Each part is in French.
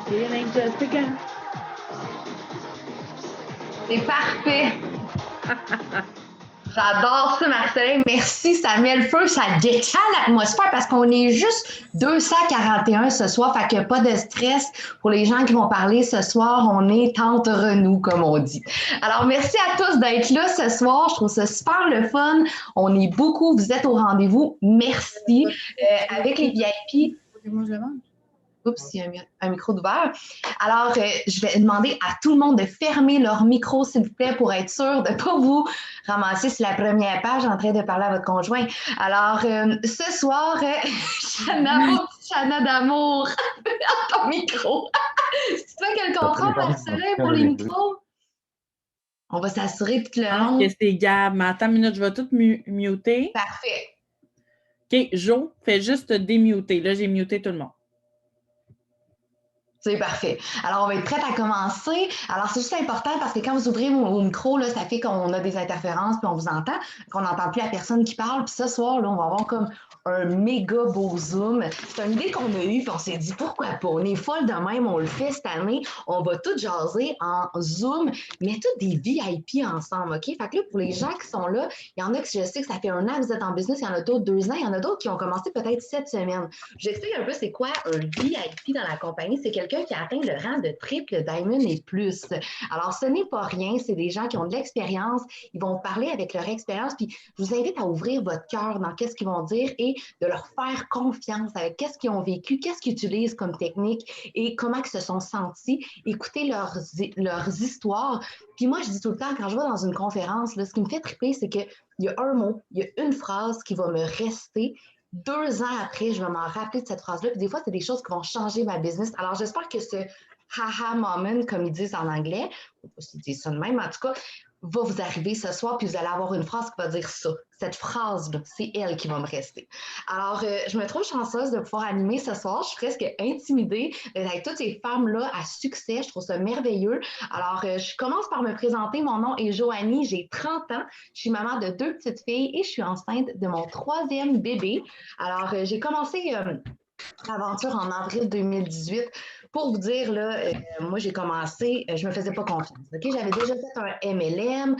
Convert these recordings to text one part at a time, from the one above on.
Feeling just again. C'est parfait. J'adore ça, Marcelin. Merci, ça met le feu, ça détend l'atmosphère parce qu'on est juste 241 ce soir, fait qu'il n'y a pas de stress pour les gens qui vont parler ce soir. On est entre nous, comme on dit. Alors, merci à tous d'être là ce soir. Je trouve ça super le fun. On est beaucoup, vous êtes au rendez-vous. Merci. Avec les VIP. Moi, je le mange. Oups, il y a un micro d'ouvert. Alors, je vais demander à tout le monde de fermer leur micro, s'il vous plaît, pour être sûr de ne pas vous ramasser sur la première page en train de parler à votre conjoint. Alors, ce soir, Chana d'amour, ton micro. C'est toi qui as le contrôle, Marcelin, pour les micros? On va s'assurer tout le long. Ok, c'est Gab. Mais attends une minute, je vais tout muter. Parfait. OK, Jo, fais juste démuter. Là, j'ai muté tout le monde. C'est parfait. Alors, on va être prête à commencer. Alors, c'est juste important parce que quand vous ouvrez vos micros, là, ça fait qu'on a des interférences puis on vous entend, qu'on n'entend plus la personne qui parle. Puis ce soir, là, on va avoir comme un méga beau Zoom. C'est une idée qu'on a eue puis on s'est dit pourquoi pas. On est folle de même, on le fait cette année. On va tout jaser en Zoom, mais toutes des VIP ensemble, OK? Fait que là, pour les gens qui sont là, il y en a que je sais que ça fait 1 an que vous êtes en business, il y en a d'autres 2 ans, il y en a d'autres qui ont commencé peut-être 7 semaines. J'explique un peu c'est quoi un VIP dans la compagnie. C'est quelqu'un qui a atteint le rang de triple diamond et plus. Alors, ce n'est pas rien, c'est des gens qui ont de l'expérience, ils vont parler avec leur expérience, puis je vous invite à ouvrir votre cœur dans qu'est-ce qu'ils vont dire et de leur faire confiance avec qu'est-ce qu'ils ont vécu, qu'est-ce qu'ils utilisent comme technique et comment ils se sont sentis, écouter leurs histoires. Puis moi, je dis tout le temps, quand je vais dans une conférence, là, ce qui me fait triper, c'est qu'il y a un mot, il y a une phrase qui va me rester 2 ans après, je vais m'en rappeler de cette phrase-là. Puis des fois, c'est des choses qui vont changer ma business. Alors, j'espère que ce haha moment, comme ils disent en anglais, ou s'ils disent ça de même, en tout cas, va vous arriver ce soir, puis vous allez avoir une phrase qui va dire ça. Cette phrase-là, c'est elle qui va me rester. Alors, je me trouve chanceuse de pouvoir animer ce soir. Je suis presque intimidée avec toutes ces femmes-là à succès. Je trouve ça merveilleux. Alors, je commence par me présenter. Mon nom est Joanie, j'ai 30 ans. Je suis maman de 2 petites filles et je suis enceinte de mon 3e bébé. Alors, j'ai commencé l'aventure en avril 2018. Pour vous dire, là, moi, j'ai commencé, je me faisais pas confiance. OK? J'avais déjà fait un MLM.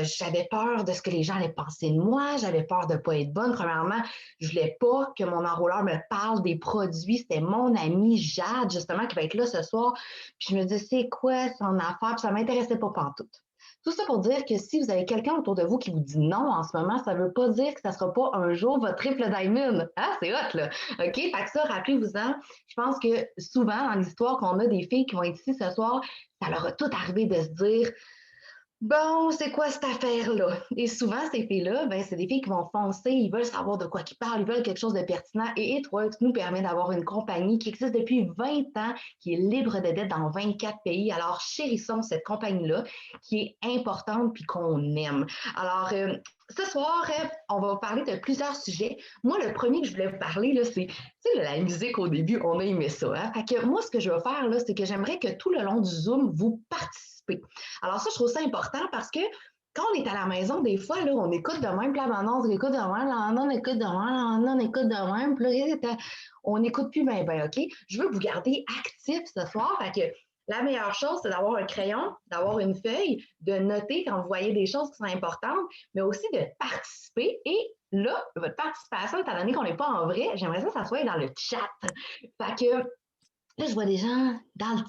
J'avais peur de ce que les gens allaient penser de moi. J'avais peur de pas être bonne. Premièrement, je voulais pas que mon enrôleur me parle des produits. C'était mon amie Jade, justement, qui va être là ce soir. Puis je me disais, c'est quoi son affaire? Puis ça m'intéressait pas pantoute. Tout ça pour dire que si vous avez quelqu'un autour de vous qui vous dit non en ce moment, ça ne veut pas dire que ça ne sera pas un jour votre triple diamond. Ah, c'est hot, là. OK? Fait que ça, rappelez-vous-en. Je pense que souvent, dans l'histoire qu'on a des filles qui vont être ici ce soir, ça leur a tout arrivé de se dire bon, c'est quoi cette affaire-là? Et souvent, ces filles-là, ben, c'est des filles qui vont foncer, ils veulent savoir de quoi ils parlent, ils veulent quelque chose de pertinent. Et It nous permet d'avoir une compagnie qui existe depuis 20 ans, qui est libre de dette dans 24 pays. Alors, chérissons cette compagnie-là, qui est importante puis qu'on aime. Alors, ce soir, on va parler de plusieurs sujets. Moi, le premier que je voulais vous parler, là, c'est, tu sais, la musique au début, on a aimé ça. Hein? Fait que moi, ce que je vais faire, là, c'est que j'aimerais que tout le long du Zoom, vous participez. Alors ça, je trouve ça important parce que quand on est à la maison, des fois, là, on écoute de même, puis là, on écoute de même, là, on écoute de même, on écoute de même, puis là, on n'écoute plus bien, OK? Je veux vous garder actifs ce soir, fait que la meilleure chose, c'est d'avoir un crayon, d'avoir une feuille, de noter quand vous voyez des choses qui sont importantes, mais aussi de participer. Et là, votre participation, étant donné qu'on n'est pas en vrai, j'aimerais ça que ça soit dans le chat. Fait que là, je vois des gens dans le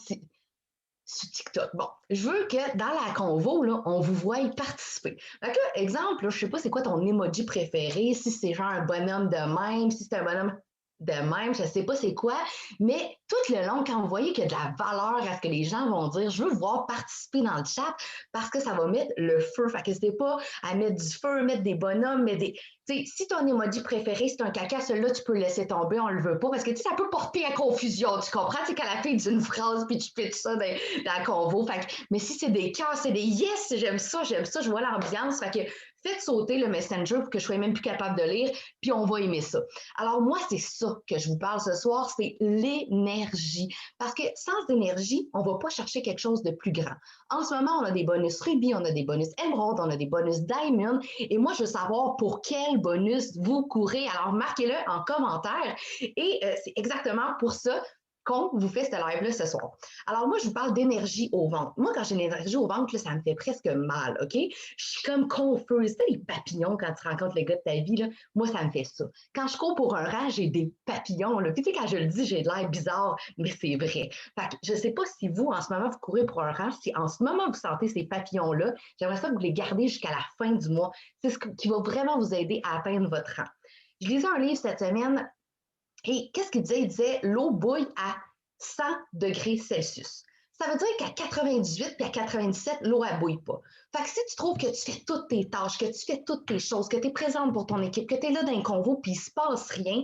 sur TikTok. Bon, je veux que dans la convo, là, on vous voie participer. Fait que là, exemple, là, je sais pas c'est quoi ton emoji préféré, si c'est genre un bonhomme de même, si c'est un bonhomme de même, je sais pas c'est quoi, mais tout le long, quand vous voyez qu'il y a de la valeur à ce que les gens vont dire, je veux voir participer dans le chat parce que ça va mettre le feu. Fait que n'hésitez pas à mettre du feu, mettre des bonhommes, mettre des... Tu sais, si ton emoji préféré, c'est un caca, celui-là, tu peux le laisser tomber, on le veut pas, parce que tu sais, ça peut porter à confusion, tu comprends? C'est qu'à la fin d'une phrase, puis tu pitches ça dans la convo. Fait que, mais si c'est des cœurs, c'est des yes, j'aime ça, je vois l'ambiance. Fait que faites sauter le Messenger pour que je sois même plus capable de lire, puis on va aimer ça. Alors moi, c'est ça que je vous parle ce soir, c'est l'énergie. Parce que sans énergie, on ne va pas chercher quelque chose de plus grand. En ce moment, on a des bonus Ruby, on a des bonus Emerald, on a des bonus Diamond, et moi, je veux savoir pour quel bonus vous courez. Alors marquez-le en commentaire, et c'est exactement pour ça qu'on vous fait ce live-là ce soir. Alors, moi, je vous parle d'énergie au ventre. Moi, quand j'ai une énergie au ventre, là, ça me fait presque mal, OK? Je suis comme confuse. Tu sais, les papillons, quand tu rencontres le gars de ta vie, là, moi, ça me fait ça. Quand je cours pour un rang, j'ai des papillons, là. Puis, tu sais, quand je le dis, j'ai de l'air bizarre, mais c'est vrai. Fait que je ne sais pas si vous, en ce moment, vous courez pour un rang, si en ce moment, vous sentez ces papillons-là, j'aimerais ça que vous les gardez jusqu'à la fin du mois. C'est ce qui va vraiment vous aider à atteindre votre rang. Je lisais un livre cette semaine. Et qu'est-ce qu'il disait? Il disait l'eau bouille à 100 degrés Celsius. Ça veut dire qu'à 98 puis à 97, l'eau ne bouille pas. Fait que si tu trouves que tu fais toutes tes tâches, que tu fais toutes tes choses, que tu es présente pour ton équipe, que tu es là dans un convo puis il ne se passe rien,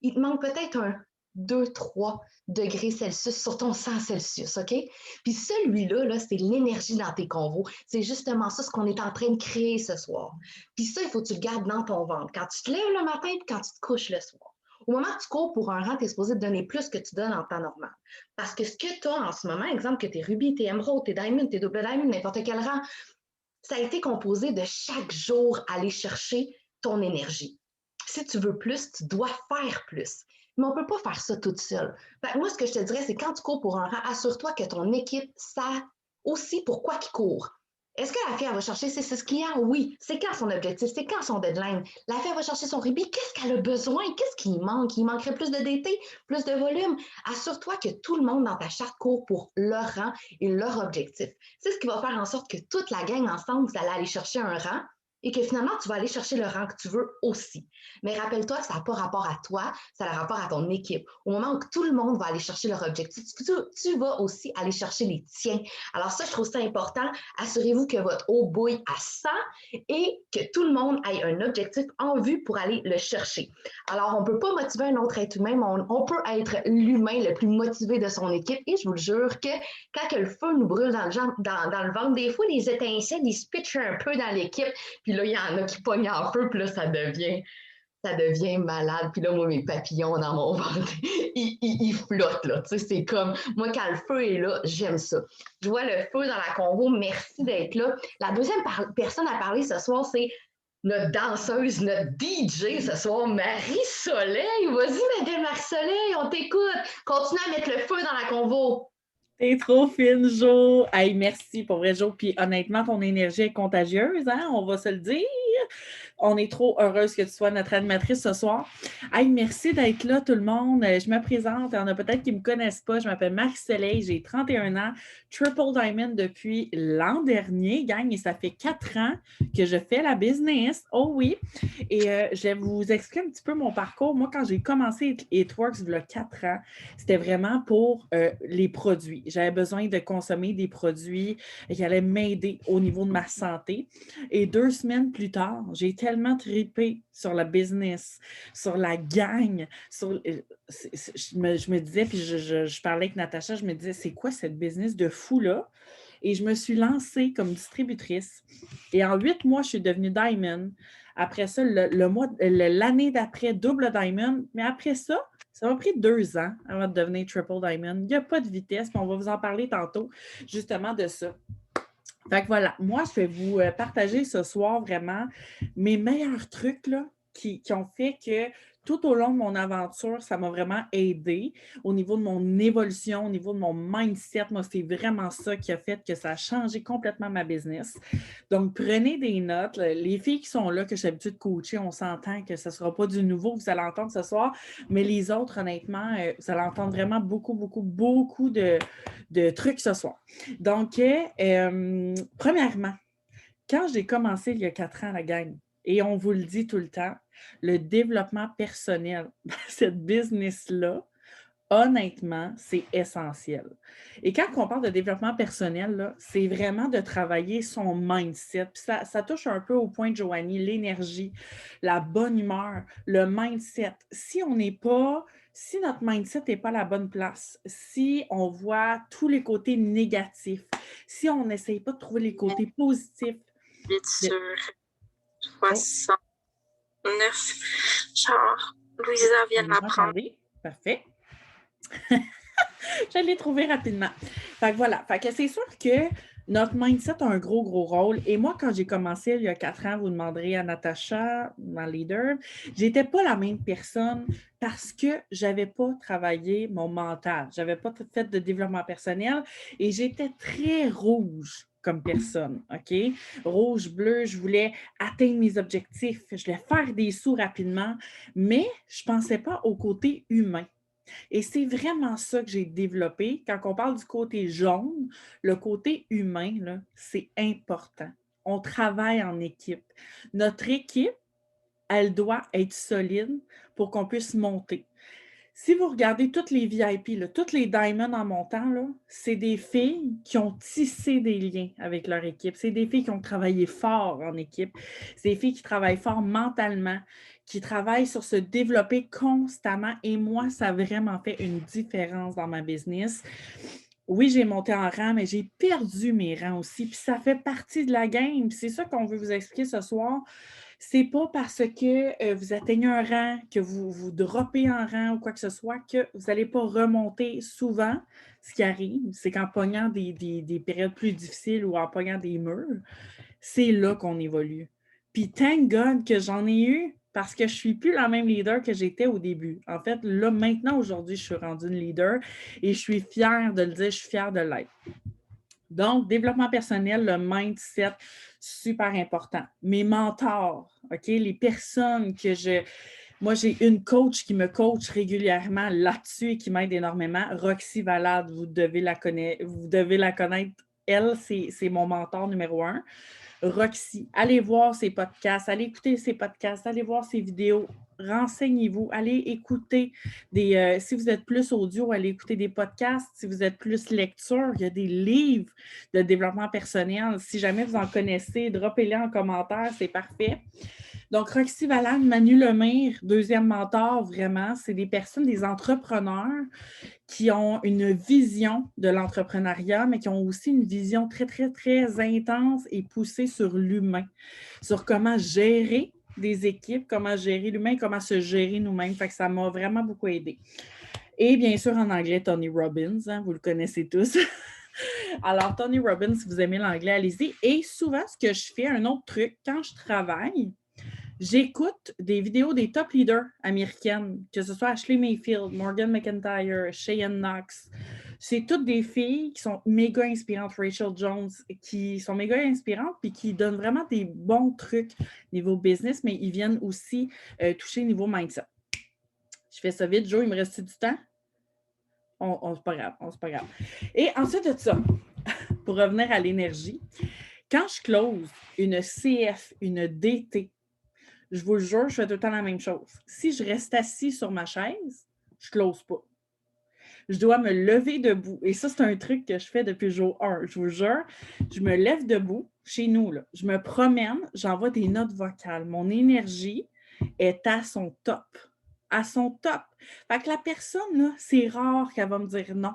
il te manque peut-être un 2-3 degrés Celsius sur ton 100 Celsius, OK? Puis celui-là, là, c'est l'énergie dans tes convos. C'est justement ça ce qu'on est en train de créer ce soir. Puis ça, il faut que tu le gardes dans ton ventre. Quand tu te lèves le matin et quand tu te couches le soir. Au moment que tu cours pour un rang, tu es supposé te donner plus que tu donnes en temps normal. Parce que ce que tu as en ce moment, exemple que tu es Ruby, tu es Emerald, tu es Diamond, tu es Double Diamond, n'importe quel rang, ça a été composé de chaque jour aller chercher ton énergie. Si tu veux plus, tu dois faire plus. Mais on ne peut pas faire ça toute seule. Moi, ce que je te dirais, c'est quand tu cours pour un rang, assure-toi que ton équipe sait aussi pourquoi il court. Est-ce que la fille, elle va chercher ses 6 clients? Oui. C'est quand son objectif? C'est quand son deadline? La fille, elle va chercher son rubis. Qu'est-ce qu'elle a besoin? Qu'est-ce qui manque? Il manquerait plus de DT, plus de volume. Assure-toi que tout le monde dans ta charte court pour leur rang et leur objectif. C'est ce qui va faire en sorte que toute la gang ensemble, vous allez aller chercher un rang et que finalement, tu vas aller chercher le rang que tu veux aussi. Mais rappelle-toi que ça n'a pas rapport à toi, ça a rapport à ton équipe. Au moment où tout le monde va aller chercher leur objectif, tu vas aussi aller chercher les tiens. Alors ça, je trouve ça important. Assurez-vous que votre eau bouille à 100 et que tout le monde ait un objectif en vue pour aller le chercher. Alors, on ne peut pas motiver un autre être humain, mais on peut être l'humain le plus motivé de son équipe. Et je vous le jure que quand que le feu nous brûle dans le ventre, des fois, les étincelles, ils se pitchent un peu dans l'équipe. Puis là, il y en a qui pognent en feu, puis là, ça devient malade. Puis là, moi, mes papillons dans mon ventre, ils flottent, là. Tu sais, c'est comme, moi, quand le feu est là, j'aime ça. Je vois le feu dans la convo. Merci d'être là. La deuxième personne à parler ce soir, c'est notre danseuse, notre DJ ce soir, Marie-Soleil. Vas-y, madame Marie-Soleil, on t'écoute. Continue à mettre le feu dans la convo. T'es trop fine, Jo. Hey, merci pour vrai, Jo. Puis honnêtement, ton énergie est contagieuse, hein? On va se le dire. On est trop heureuse que tu sois notre animatrice ce soir. Hey, merci d'être là, tout le monde. Je me présente. Il y en a peut-être qui ne me connaissent pas. Je m'appelle Marie-Soleil. J'ai 31 ans. Triple Diamond depuis l'an dernier, gang. Et ça fait 4 ans que je fais la business. Oh oui. Et je vais vous expliquer un petit peu mon parcours. Moi, quand j'ai commencé It-Works il y a 4 ans, c'était vraiment pour les produits. J'avais besoin de consommer des produits qui allaient m'aider au niveau de ma santé. Et 2 semaines plus tard, j'ai tellement trippé sur la business, sur la gang, je me disais, puis je parlais avec Natacha, je me disais, c'est quoi cette business de fou-là? Et je me suis lancée comme distributrice. Et en 8 mois, je suis devenue Diamond. Après ça, l'année d'après, double Diamond. Mais après ça m'a pris 2 ans avant de devenir Triple Diamond. Il n'y a pas de vitesse, puis on va vous en parler tantôt, justement de ça. Fait que voilà, moi, je vais vous partager ce soir vraiment mes meilleurs trucs là, qui ont fait que tout au long de mon aventure, ça m'a vraiment aidé au niveau de mon évolution, au niveau de mon mindset. Moi, c'est vraiment ça qui a fait que ça a changé complètement ma business. Donc, prenez des notes. Les filles qui sont là, que j'ai l'habitude de coacher, on s'entend que ce ne sera pas du nouveau que vous allez entendre ce soir, mais les autres, honnêtement, vous allez entendre vraiment beaucoup de trucs ce soir. Donc, premièrement, quand j'ai commencé il y a 4 ans, la gang, et on vous le dit tout le temps, le développement personnel dans cette business-là, honnêtement, c'est essentiel. Et quand on parle de développement personnel, là, c'est vraiment de travailler son mindset. Puis ça touche un peu au point de Joanie, l'énergie, la bonne humeur, le mindset. Si notre mindset n'est pas à la bonne place, si on voit tous les côtés négatifs, si on n'essaye pas de trouver les côtés positifs. Oh, 69. Genre, Louisa vient de vous m'apprendre. m'entendez? Parfait. Je l'ai trouvé rapidement. Fait que voilà. Fait que c'est sûr que notre mindset a un gros rôle. Et moi, quand j'ai commencé il y a 4 ans, vous demanderez à Natacha, ma leader, j'étais pas la même personne parce que j'avais pas travaillé mon mental. J'avais pas fait de développement personnel et j'étais très rouge comme personne, OK? Rouge, bleu, je voulais atteindre mes objectifs, je voulais faire des sous rapidement, mais je pensais pas au côté humain. Et c'est vraiment ça que j'ai développé. Quand on parle du côté jaune, le côté humain, là, c'est important. On travaille en équipe. Notre équipe, elle doit être solide pour qu'on puisse monter. Si vous regardez toutes les VIP, là, toutes les Diamonds en montant, là, c'est des filles qui ont tissé des liens avec leur équipe. C'est des filles qui ont travaillé fort en équipe. C'est des filles qui travaillent fort mentalement, qui travaillent sur se développer constamment. Et moi, ça a vraiment fait une différence dans ma business. Oui, j'ai monté en rang, mais j'ai perdu mes rangs aussi. Puis ça fait partie de la game. C'est ça qu'on veut vous expliquer ce soir. C'est pas parce que vous atteignez un rang, que vous droppez en rang ou quoi que ce soit, que vous n'allez pas remonter souvent. Ce qui arrive, c'est qu'en pognant des périodes plus difficiles ou en pognant des murs, c'est là qu'on évolue. Puis, thank God que j'en ai eu parce que je ne suis plus la même leader que j'étais au début. En fait, là, maintenant, aujourd'hui, je suis rendue une leader et je suis fière de le dire, je suis fière de l'être. Donc, développement personnel, le mindset, super important. Mes mentors, OK, les personnes que je... Moi, j'ai une coach qui me coach régulièrement là-dessus et qui m'aide énormément. Roxy Valade, vous devez la connaître. Elle, c'est mon mentor numéro 1. Roxy, allez voir ses podcasts, allez écouter ses podcasts, allez voir ses vidéos, renseignez-vous, allez écouter si vous êtes plus audio, allez écouter des podcasts. Si vous êtes plus lecture, il y a des livres de développement personnel. Si jamais vous en connaissez, droppez-les en commentaire, c'est parfait. Donc, Roxy Valade, Manu Lemire, deuxième mentor, vraiment, c'est des personnes, des entrepreneurs qui ont une vision de l'entrepreneuriat, mais qui ont aussi une vision très, très, très intense et poussée sur l'humain, sur comment gérer des équipes, comment gérer l'humain, comment se gérer nous-mêmes. Fait que ça m'a vraiment beaucoup aidé. Et bien sûr, en anglais, Tony Robbins, hein, vous le connaissez tous. Alors, Tony Robbins, si vous aimez l'anglais, allez-y. Et souvent, ce que je fais, un autre truc, quand je travaille, j'écoute des vidéos des top leaders américaines, que ce soit Ashley Mayfield, Morgan McIntyre, Cheyenne Knox. C'est toutes des filles qui sont méga inspirantes, Rachel Jones, qui sont méga inspirantes puis qui donnent vraiment des bons trucs niveau business, mais ils viennent aussi toucher niveau mindset. Je fais ça vite. Joe, il me reste du temps? C'est pas grave, c'est pas grave. Et ensuite de ça, pour revenir à l'énergie, quand je close une CF, une DT, je vous le jure, je fais tout le temps la même chose. Si je reste assis sur ma chaise, je ne close pas. Je dois me lever debout. Et ça, c'est un truc que je fais depuis jour 1. Je vous jure, je me lève debout chez nous. Là. Je me promène, j'envoie des notes vocales. Mon énergie est à son top. À son top. Fait que la personne, là, c'est rare qu'elle va me dire non.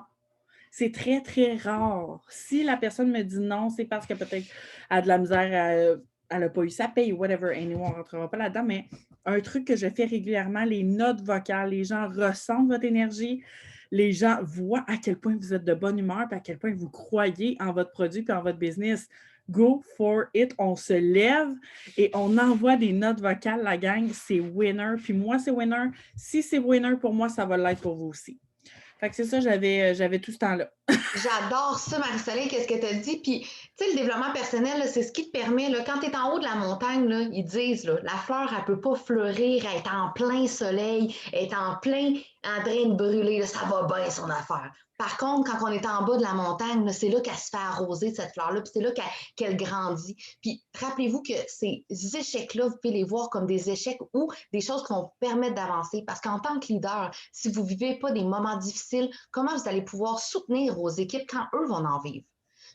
C'est très, très rare. Si la personne me dit non, c'est parce que peut-être elle a de la misère elle n'a pas eu sa paye ou whatever. Anyway, on ne rentrera pas là-dedans, mais un truc que je fais régulièrement, les notes vocales, les gens ressentent votre énergie, les gens voient à quel point vous êtes de bonne humeur et à quel point vous croyez en votre produit et en votre business. Go for it. On se lève et on envoie des notes vocales. La gang, c'est winner. Puis moi, c'est winner. Si c'est winner pour moi, ça va l'être pour vous aussi. Fait que c'est ça, j'avais tout ce temps-là. J'adore ça, Marie-Soleil, qu'est-ce que tu as dit. Puis, tu sais, le développement personnel, là, c'est ce qui te permet, là, quand tu es en haut de la montagne, là, ils disent, là, la fleur, elle ne peut pas fleurir, elle est en plein soleil, elle est en train de brûler, là, ça va bien son affaire. Par contre, quand on est en bas de la montagne, là, c'est là qu'elle se fait arroser, cette fleur-là, puis c'est là qu'elle grandit. Puis rappelez-vous que ces échecs-là, vous pouvez les voir comme des échecs ou des choses qui vont vous permettre d'avancer. Parce qu'en tant que leader, si vous ne vivez pas des moments difficiles, comment vous allez pouvoir soutenir vos équipes quand eux vont en vivre?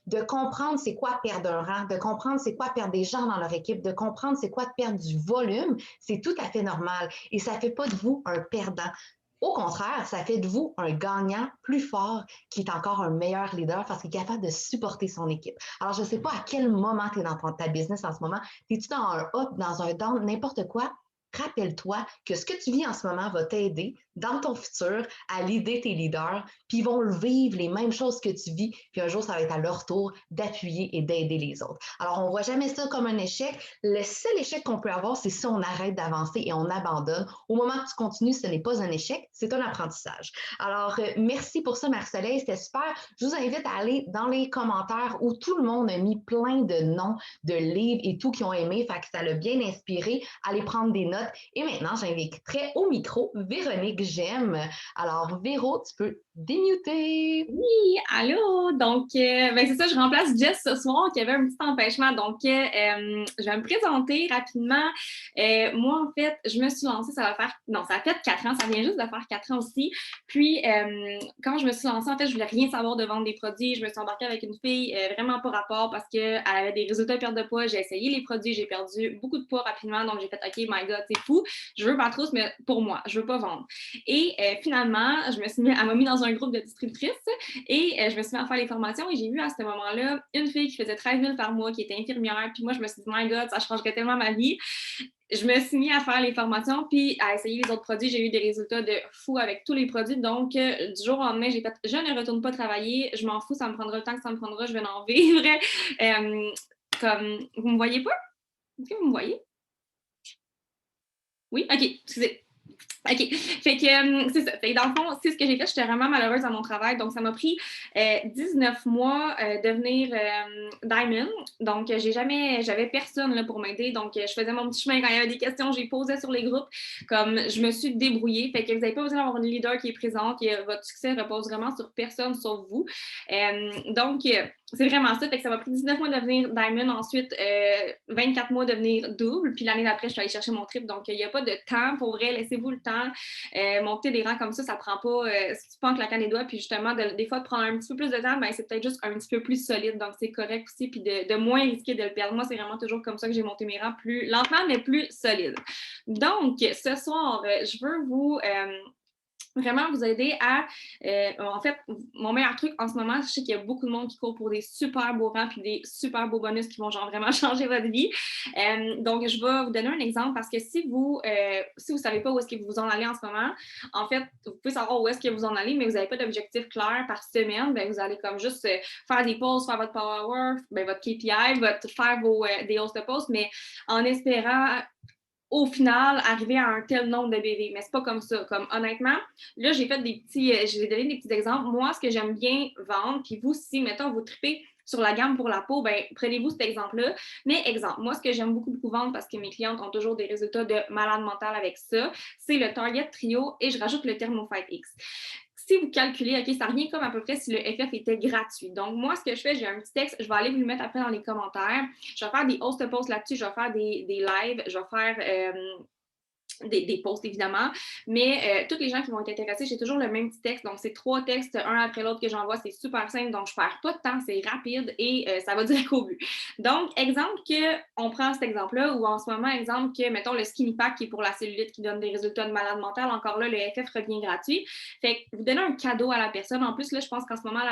De comprendre c'est quoi perdre un rang, de comprendre c'est quoi perdre des gens dans leur équipe, de comprendre c'est quoi perdre du volume, c'est tout à fait normal. Et ça ne fait pas de vous un perdant. Au contraire, ça fait de vous un gagnant plus fort qui est encore un meilleur leader parce qu'il est capable de supporter son équipe. Alors, je ne sais pas à quel moment tu es dans ta business en ce moment. Es-tu dans un up, dans un down, n'importe quoi? Rappelle-toi que ce que tu vis en ce moment va t'aider dans ton futur à leader tes leaders, puis ils vont vivre les mêmes choses que tu vis, puis un jour, ça va être à leur tour d'appuyer et d'aider les autres. Alors, on ne voit jamais ça comme un échec. Le seul échec qu'on peut avoir, c'est si on arrête d'avancer et on abandonne. Au moment que tu continues, ce n'est pas un échec, c'est un apprentissage. Alors, merci pour ça, Marie-Soleil, c'était super. Je vous invite à aller dans les commentaires où tout le monde a mis plein de noms de livres et tout qui ont aimé, fait que ça l'a bien inspiré. Allez prendre des notes. Et maintenant, j'inviterai au micro Véronique Gemme. Alors, Véro, tu peux démuter. Oui, allô! Donc, c'est ça, je remplace Jess ce soir qui avait un petit empêchement. Donc, je vais me présenter rapidement. Moi, en fait, je me suis lancée, ça a fait 4 ans, ça vient juste de faire 4 ans aussi. Puis, quand je me suis lancée, en fait, je voulais rien savoir de vendre des produits. Je me suis embarquée avec une fille vraiment pas rapport parce qu'elle avait des résultats de perte de poids. J'ai essayé les produits, j'ai perdu beaucoup de poids rapidement. Donc, j'ai fait, OK, my God, c'est fou. Je veux ma trousse, mais pour moi, je veux pas vendre. Et finalement, elle m'a mis dans un groupe de distributrices et je me suis mis à faire les formations et j'ai vu à ce moment-là une fille qui faisait 13 000 par mois, qui était infirmière. Puis moi, je me suis dit, my God, ça changerait tellement ma vie. Je me suis mis à faire les formations puis à essayer les autres produits. J'ai eu des résultats de fou avec tous les produits. Donc, du jour au lendemain, j'ai fait, je ne retourne pas travailler. Je m'en fous, ça me prendra le temps que ça me prendra. Je vais en vivre. Comme, vous me voyez pas? Est-ce que vous me voyez? Oui? OK, excusez. OK. Fait que c'est ça. Fait que dans le fond, c'est ce que j'ai fait. J'étais vraiment malheureuse à mon travail. Donc, ça m'a pris 19 mois devenir Diamond. Donc, j'avais personne là, pour m'aider. Donc, je faisais mon petit chemin quand il y avait des questions. J'ai posé sur les groupes. Comme je me suis débrouillée. Fait que vous n'avez pas besoin d'avoir une leader qui est présente. Votre succès repose vraiment sur personne sauf vous. Donc, c'est vraiment ça. Fait que ça m'a pris 19 mois de devenir Diamond. Ensuite, 24 mois de devenir double. Puis l'année d'après, je suis allée chercher mon triple. Donc, il n'y a pas de temps pour vrai. Laissez-vous le temps. Monter des rangs comme ça prend pas, c'est pas en claquant les doigts. Puis justement, des fois, de prendre un petit peu plus de temps, ben, c'est peut-être juste un petit peu plus solide. Donc, c'est correct aussi. Puis de moins risquer de le perdre. Moi, c'est vraiment toujours comme ça que j'ai monté mes rangs, plus lentement, mais plus solide. Donc, ce soir, je veux vous vraiment vous aider à... en fait, mon meilleur truc en ce moment, je sais qu'il y a beaucoup de monde qui court pour des super beaux rangs puis des super beaux bonus qui vont genre vraiment changer votre vie. Donc, je vais vous donner un exemple parce que si vous ne savez pas où est-ce que vous en allez en ce moment, en fait, vous pouvez savoir où est-ce que vous en allez, mais vous n'avez pas d'objectif clair par semaine, bien, vous allez comme juste faire des posts, faire votre power hour, bien, votre KPI, faire des host de posts, mais en espérant au final, arriver à un tel nombre de BV. Mais c'est pas comme ça. Comme honnêtement, là, j'ai donné des petits exemples. Moi, ce que j'aime bien vendre, puis vous, si, mettons, vous tripez sur la gamme pour la peau, ben prenez-vous cet exemple-là. Mais exemple, moi, ce que j'aime beaucoup vendre parce que mes clientes ont toujours des résultats de malade mental avec ça, c'est le Target Trio et je rajoute le Thermofight X. Si vous calculez, OK, ça revient comme à peu près si le FF était gratuit. Donc, moi, ce que je fais, j'ai un petit texte, je vais aller vous le mettre après dans les commentaires. Je vais faire des host posts là-dessus, je vais faire des lives, je vais faire des posts, évidemment. Mais tous les gens qui vont être intéressés, j'ai toujours le même petit texte. Donc, c'est 3 textes, un après l'autre que j'envoie. C'est super simple. Donc, je ne perds pas de temps. C'est rapide et ça va direct au but. Donc, exemple on prend cet exemple-là ou en ce moment, exemple que, mettons, le Skinny Pack qui est pour la cellulite qui donne des résultats de malade mental. Encore là, le FF revient gratuit. Fait que vous donnez un cadeau à la personne. En plus, là, je pense qu'en ce moment,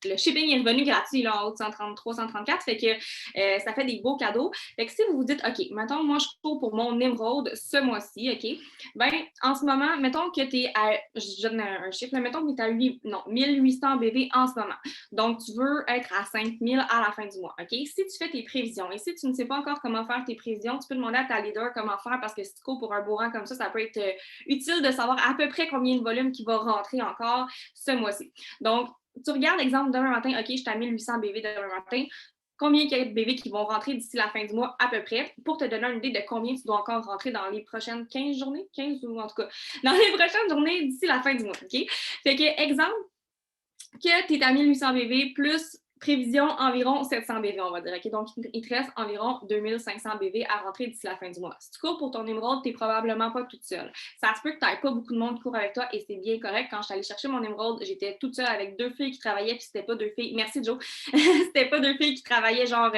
le shipping est revenu gratuit là, en haut de 133, 134, fait que ça fait des beaux cadeaux. Fait que si vous vous dites, OK, mettons, moi, je cours pour mon Emerald ce mois-ci, OK, ben en ce moment, mettons que tu es à, je donne un chiffre, mais mettons que tu es à 1800 BV en ce moment. Donc, tu veux être à 5000 à la fin du mois, OK? Si tu fais tes prévisions et si tu ne sais pas encore comment faire tes prévisions, tu peux demander à ta leader comment faire parce que si tu cours pour un beau rang comme ça peut être utile de savoir à peu près combien de volume qui va rentrer encore ce mois-ci. Donc, tu regardes, exemple, demain matin, OK, je suis à 1800 BV demain matin. Combien il y a de BV qui vont rentrer d'ici la fin du mois à peu près pour te donner une idée de combien tu dois encore rentrer dans les prochaines 15 journées, 15 ou en tout cas, dans les prochaines journées d'ici la fin du mois, OK? Fait que, exemple, que tu es à 1800 BV plus prévision environ 700 BV, on va dire. Okay? Donc, il te reste environ 2500 BV à rentrer d'ici la fin du mois. Si tu cours pour ton émeraude, tu n'es probablement pas toute seule. Ça se peut que tu n'aies pas beaucoup de monde qui court avec toi et c'est bien correct. Quand je suis allée chercher mon émeraude, j'étais toute seule avec 2 filles qui travaillaient, puis c'était pas 2 filles. Merci, Joe. C'était pas 2 filles qui travaillaient genre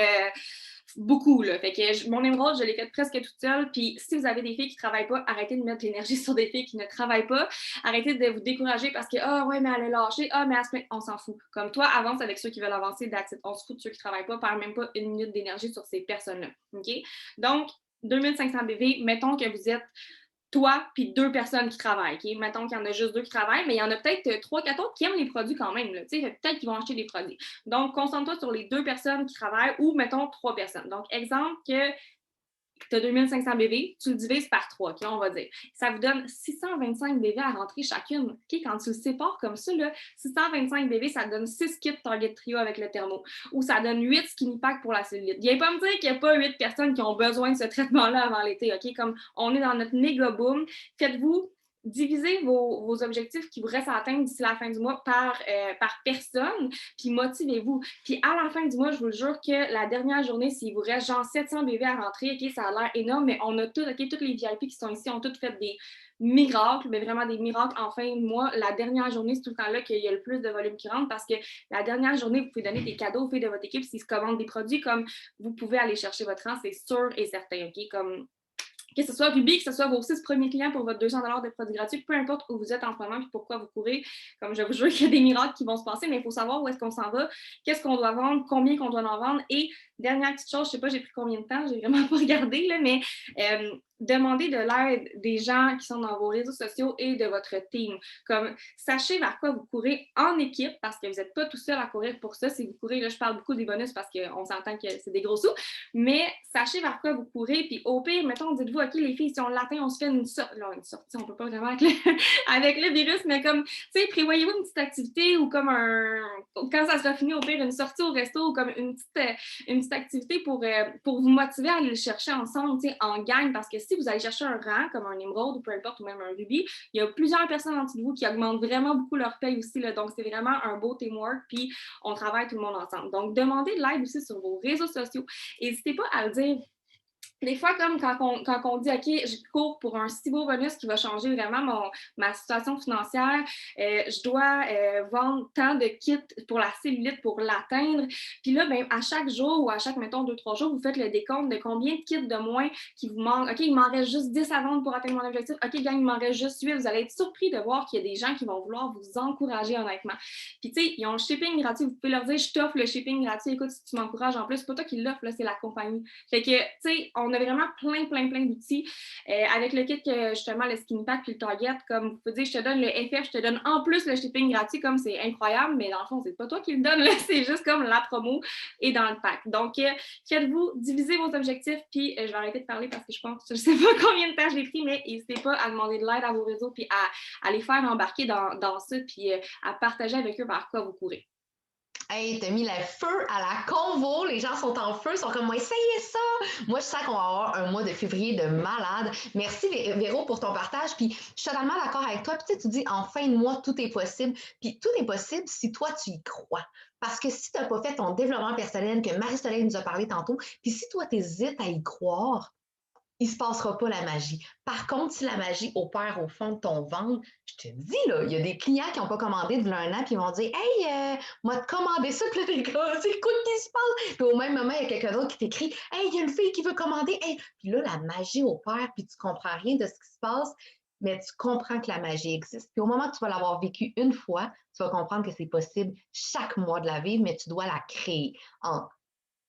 beaucoup, là. Fait que mon émeraude, je l'ai fait presque toute seule. Puis si vous avez des filles qui ne travaillent pas, arrêtez de mettre l'énergie sur des filles qui ne travaillent pas. Arrêtez de vous décourager parce que, ah ouais, mais elle a lâché, ah, mais on s'en fout. Comme toi, avance avec ceux qui veulent avancer, on se fout de ceux qui ne travaillent pas, perds même pas une minute d'énergie sur ces personnes-là. OK? Donc, 2500 BV, mettons que vous êtes toi puis 2 personnes qui travaillent. Okay? Mettons qu'il y en a juste 2 qui travaillent, mais il y en a peut-être 3-4 autres qui aiment les produits quand même. Peut-être qu'ils vont acheter des produits. Donc, concentre-toi sur les 2 personnes qui travaillent ou, mettons, 3 personnes. Donc, exemple que tu as 2500 BV, tu le divises par 3, okay, on va dire. Ça vous donne 625 BV à rentrer chacune. Okay? Quand tu le sépares comme ça, là, 625 BV, ça donne 6 kits Target Trio avec le thermo. Ou ça donne 8 skinny packs pour la cellulite. Viens pas me dire qu'il n'y a pas 8 personnes qui ont besoin de ce traitement-là avant l'été. Okay? Comme on est dans notre méga boom, faites-vous divisez vos objectifs qui vous restent à atteindre d'ici la fin du mois par personne, puis motivez-vous. Puis à la fin du mois, je vous le jure que la dernière journée, s'il vous reste genre 700 bébés à rentrer, OK, ça a l'air énorme, mais on a toutes les VIP qui sont ici ont toutes fait des miracles, mais vraiment des miracles en fin de mois. La dernière journée, c'est tout le temps là qu'il y a le plus de volume qui rentre parce que la dernière journée, vous pouvez donner des cadeaux aux filles de votre équipe s'ils se commandent des produits comme vous pouvez aller chercher votre rang, c'est sûr et certain, OK? Comme que ce soit Ruby, que ce soit vos 6 premiers clients pour votre 200 $ de produits gratuits, peu importe où vous êtes en ce moment et pourquoi vous courez, comme je vous jure qu'il y a des miracles qui vont se passer, mais il faut savoir où est-ce qu'on s'en va, qu'est-ce qu'on doit vendre, combien qu'on doit en vendre. Et dernière petite chose, je ne sais pas, j'ai pris combien de temps, j'ai vraiment pas regardé, là, mais demandez de l'aide des gens qui sont dans vos réseaux sociaux et de votre team. Comme, sachez vers quoi vous courez en équipe parce que vous n'êtes pas tout seul à courir pour ça. Si vous courez, là, je parle beaucoup des bonus parce qu'on s'entend que c'est des gros sous, mais sachez vers quoi vous courez. Puis au pire, mettons, dites-vous, OK, les filles, si on l'atteint, on se fait une sortie. On ne peut pas vraiment avec le virus, mais comme, tu sais, prévoyez-vous une petite activité ou comme quand ça sera fini, au pire, une sortie au resto ou comme une petite activité pour vous motiver à aller le chercher ensemble, tu sais, en gang, parce que si vous allez chercher un rang, comme un émeraude ou peu importe, ou même un rubis, il y a plusieurs personnes en dessous de vous qui augmentent vraiment beaucoup leur paye aussi, là, donc c'est vraiment un beau teamwork, puis on travaille tout le monde ensemble. Donc, demandez de l'aide aussi sur vos réseaux sociaux. N'hésitez pas à le dire. Des fois, comme quand on dit, OK, je cours pour un si beau bonus qui va changer vraiment ma situation financière, je dois vendre tant de kits pour la cellulite pour l'atteindre. Puis là, ben, à chaque jour ou à chaque, mettons, 2-3 jours, vous faites le décompte de combien de kits de moins qui vous manquent. OK, il m'en reste juste 10 à vendre pour atteindre mon objectif. OK, gang, il m'en reste juste 8. Vous allez être surpris de voir qu'il y a des gens qui vont vouloir vous encourager honnêtement. Puis, tu sais, ils ont le shipping gratuit. Vous pouvez leur dire, je t'offre le shipping gratuit. Écoute, si tu m'encourages en plus, c'est pas toi qui l'offre, là, c'est la compagnie. Fait que, tu sais, on a vraiment plein d'outils. Avec le kit, justement, le Skinny Pack puis le Target, comme vous pouvez dire, je te donne le FF, je te donne en plus le shipping gratuit, comme c'est incroyable, mais dans le fond, c'est pas toi qui le donne, là, c'est juste comme la promo et dans le pack. Donc, faites-vous diviser vos objectifs, puis je vais arrêter de parler parce que je pense, je sais pas combien de temps je l'ai pris, mais n'hésitez pas à demander de l'aide à vos réseaux, puis à les faire embarquer dans ça, puis à partager avec eux vers quoi vous courez. Hey, t'as mis le feu à la convo. Les gens sont en feu, sont comme, essayez ça. Moi, je sens qu'on va avoir un mois de février de malade. Merci, Véro, pour ton partage. Puis, je suis totalement d'accord avec toi. Puis, tu dis, en fin de mois, tout est possible. Puis, tout est possible si toi, tu y crois. Parce que si tu n'as pas fait ton développement personnel que Marie-Soleil nous a parlé tantôt, puis si toi, tu hésites à y croire, il ne se passera pas la magie. Par contre, si la magie opère au fond de ton ventre, je te dis, là, il y a des clients qui n'ont pas commandé depuis un an, puis ils vont dire, hey, moi, te commander ça, puis là, t'es comme, c'est quoi qui se passe? Puis au même moment, il y a quelqu'un d'autre qui t'écrit, hey, il y a une fille qui veut commander, hey. Puis là, la magie opère, puis tu ne comprends rien de ce qui se passe, mais tu comprends que la magie existe. Puis au moment que tu vas l'avoir vécu une fois, tu vas comprendre que c'est possible chaque mois de la vivre, mais tu dois la créer en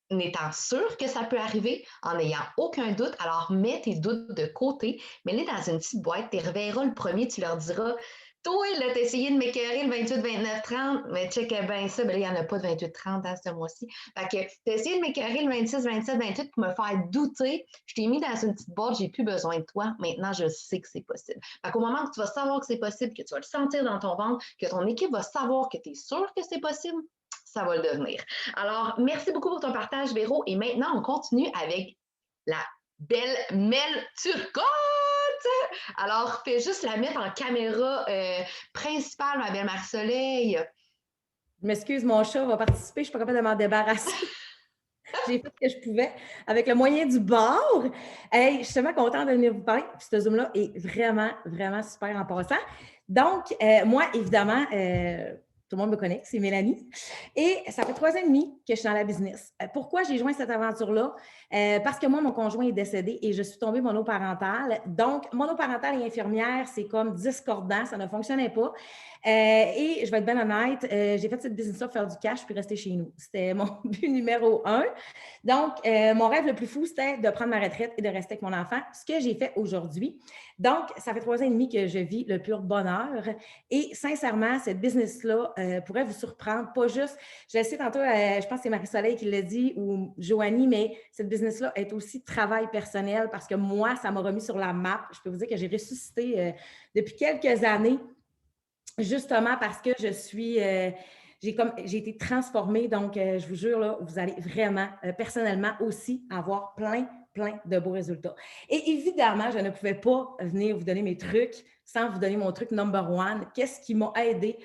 étant sûr que ça peut arriver, en n'ayant aucun doute. Alors, mets tes doutes de côté, mets-les dans une petite boîte, tu les reverras le premier, tu leur diras, toi, là, t'as essayé de m'écœurer le 28, 29, 30, mais check bien ça, ben là, il n'y en a pas de 28, 30 dans ce mois-ci. Fait que t'as essayé de m'écœurer le 26, 27, 28 pour me faire douter. Je t'ai mis dans une petite boîte, j'ai plus besoin de toi. Maintenant, je sais que c'est possible. Fait qu'au moment que tu vas savoir que c'est possible, que tu vas le sentir dans ton ventre, que ton équipe va savoir que tu es sûr que c'est possible, ça va le devenir. Alors, merci beaucoup pour ton partage, Véro. Et maintenant, on continue avec la belle Mel Turcotte. Alors, fais juste la mettre en caméra principale, ma belle Marie-Soleil. Je m'excuse, mon chat va participer. Je ne suis pas capable de m'en débarrasser. J'ai fait ce que je pouvais avec le moyen du bord. Hey, je suis tellement contente de venir vous parler. Ce Zoom-là est vraiment, vraiment super en passant. Donc, moi, évidemment, Tout le monde me connaît, c'est Mélanie. Et ça fait 3 ans et demi que je suis dans la business. Pourquoi j'ai joint cette aventure-là? Parce que moi, mon conjoint est décédé et je suis tombée monoparentale. Donc, monoparentale et infirmière, c'est comme discordant, ça ne fonctionnait pas. Et je vais être bien honnête, j'ai fait cette business-là pour faire du cash puis rester chez nous. C'était mon but numéro 1. Donc, mon rêve le plus fou, c'était de prendre ma retraite et de rester avec mon enfant, ce que j'ai fait aujourd'hui. Donc, ça fait 3 ans et demi que je vis le pur bonheur. Et sincèrement, cette business-là pourrait vous surprendre. Pas juste, je le sais tantôt, je pense que c'est Marie-Soleil qui l'a dit ou Joanie, mais cette business-là est aussi travail personnel parce que moi, ça m'a remis sur la map. Je peux vous dire que j'ai ressuscité depuis quelques années, justement parce que je suis... j'ai été transformée, donc je vous jure, là, vous allez vraiment, personnellement aussi, avoir plein de beaux résultats. Et évidemment, je ne pouvais pas venir vous donner mes trucs sans vous donner mon truc number one. Qu'est-ce qui m'a aidé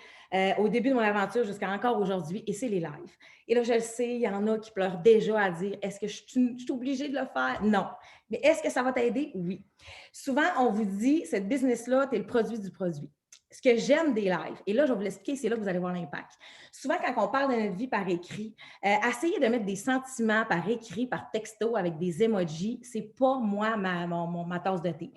au début de mon aventure jusqu'à encore aujourd'hui? Et c'est les lives. Et là, je le sais, il y en a qui pleurent déjà à dire, est-ce que je suis obligée de le faire? Non. Mais est-ce que ça va t'aider? Oui. Souvent, on vous dit, cette business-là, tu es le produit du produit. Ce que j'aime des lives, et là, je vais vous l'expliquer, c'est là que vous allez voir l'impact. Souvent, quand on parle de notre vie par écrit, essayez de mettre des sentiments par écrit, par texto, avec des emojis, c'est pas moi ma tasse de thé.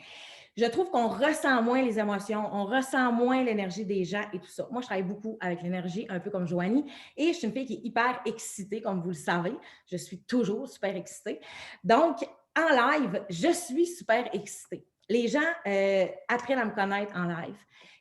Je trouve qu'on ressent moins les émotions, on ressent moins l'énergie des gens et tout ça. Moi, je travaille beaucoup avec l'énergie, un peu comme Joanie, et je suis une fille qui est hyper excitée, comme vous le savez. Je suis toujours super excitée. Donc, en live, je suis super excitée. Les gens apprennent à me connaître en live.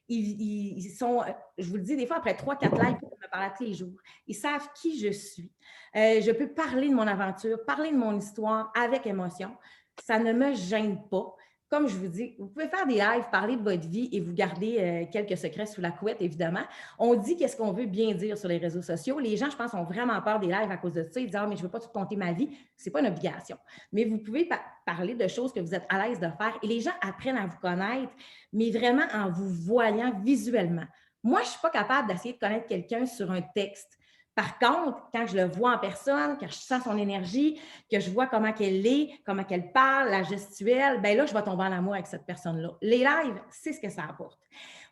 Ils sont, je vous le dis, des fois, après 3-4 lives, ils me parlent tous les jours. Ils savent qui je suis. Je peux parler de mon aventure, parler de mon histoire avec émotion. Ça ne me gêne pas. Comme je vous dis, vous pouvez faire des lives, parler de votre vie et vous garder quelques secrets sous la couette, évidemment. On dit qu'est-ce qu'on veut bien dire sur les réseaux sociaux. Les gens, je pense, ont vraiment peur des lives à cause de ça. Ils disent « Ah, mais je ne veux pas tout compter ma vie. » Ce n'est pas une obligation. Mais vous pouvez parler de choses que vous êtes à l'aise de faire et les gens apprennent à vous connaître, mais vraiment en vous voyant visuellement. Moi, je ne suis pas capable d'essayer de connaître quelqu'un sur un texte. Par contre, quand je le vois en personne, quand je sens son énergie, que je vois comment qu'elle est, comment qu'elle parle, la gestuelle, bien là, je vais tomber en amour avec cette personne-là. Les lives, c'est ce que ça apporte.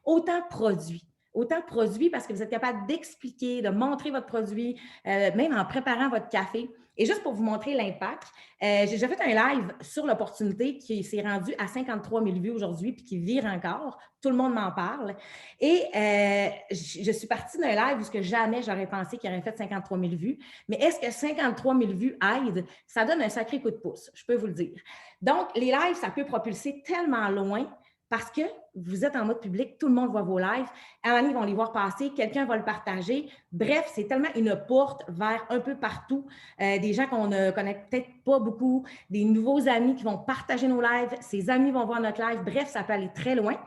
Autant produit parce que vous êtes capable d'expliquer, de montrer votre produit, même en préparant votre café. Et juste pour vous montrer l'impact, j'ai déjà fait un live sur l'opportunité qui s'est rendu à 53 000 vues aujourd'hui puis qui vire encore. Tout le monde m'en parle. Et je suis partie d'un live où jamais j'aurais pensé qu'il aurait fait 53 000 vues. Mais est-ce que 53 000 vues aident? Ça donne un sacré coup de pouce, je peux vous le dire. Donc, les lives, ça peut propulser tellement loin parce que vous êtes en mode public, tout le monde voit vos lives. À un moment donné, ils vont les voir passer, quelqu'un va le partager. Bref, c'est tellement une porte vers un peu partout. Des gens qu'on ne connaît peut-être pas beaucoup, des nouveaux amis qui vont partager nos lives, ces amis vont voir notre live. Bref, ça peut aller très loin.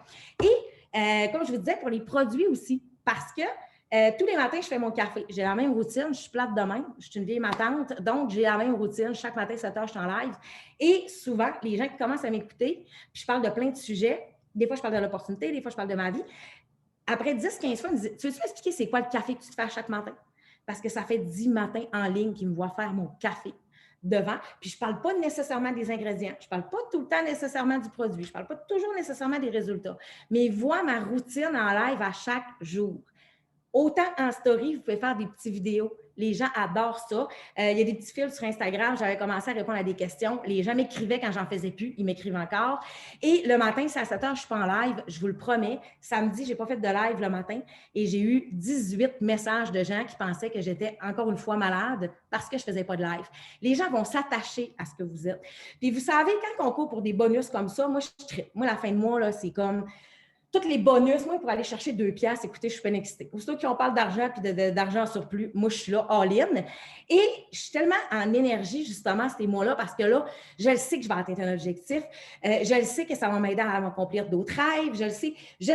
Et comme je vous disais, pour les produits aussi, parce que tous les matins, je fais mon café. J'ai la même routine. Je suis plate de même. Je suis une vieille matante. Donc, j'ai la même routine. Chaque matin, 7 heures, je suis en live. Et souvent, les gens qui commencent à m'écouter, puis je parle de plein de sujets. Des fois, je parle de l'opportunité. Des fois, je parle de ma vie. Après 10-15 fois, ils me disent « Tu veux m'expliquer c'est quoi le café que tu te fais chaque matin? » Parce que ça fait 10 matins en ligne qu'ils me voient faire mon café devant. Puis je ne parle pas nécessairement des ingrédients. Je ne parle pas tout le temps nécessairement du produit. Je ne parle pas toujours nécessairement des résultats. Mais ils voient ma routine en live à chaque jour. Autant en story, vous pouvez faire des petites vidéos. Les gens adorent ça. Il y a des petits fils sur Instagram. J'avais commencé à répondre à des questions. Les gens m'écrivaient quand j'en faisais plus. Ils m'écrivent encore. Et le matin, c'est à 7 heures, je ne suis pas en live. Je vous le promets. Samedi, je n'ai pas fait de live le matin. Et j'ai eu 18 messages de gens qui pensaient que j'étais encore une fois malade parce que je ne faisais pas de live. Les gens vont s'attacher à ce que vous êtes. Puis vous savez, quand on court pour des bonus comme ça, moi, la fin de mois, là, c'est comme... Tous les bonus, moi, pour aller chercher 2 piastres, écoutez, je suis pas excitée. Aussitôt qu'on parle d'argent et d'argent en surplus, moi, je suis là, all-in. Et je suis tellement en énergie, justement, ces mois-là, parce que là, je le sais que je vais atteindre un objectif. Je le sais que ça va m'aider à m'accomplir d'autres rêves. Je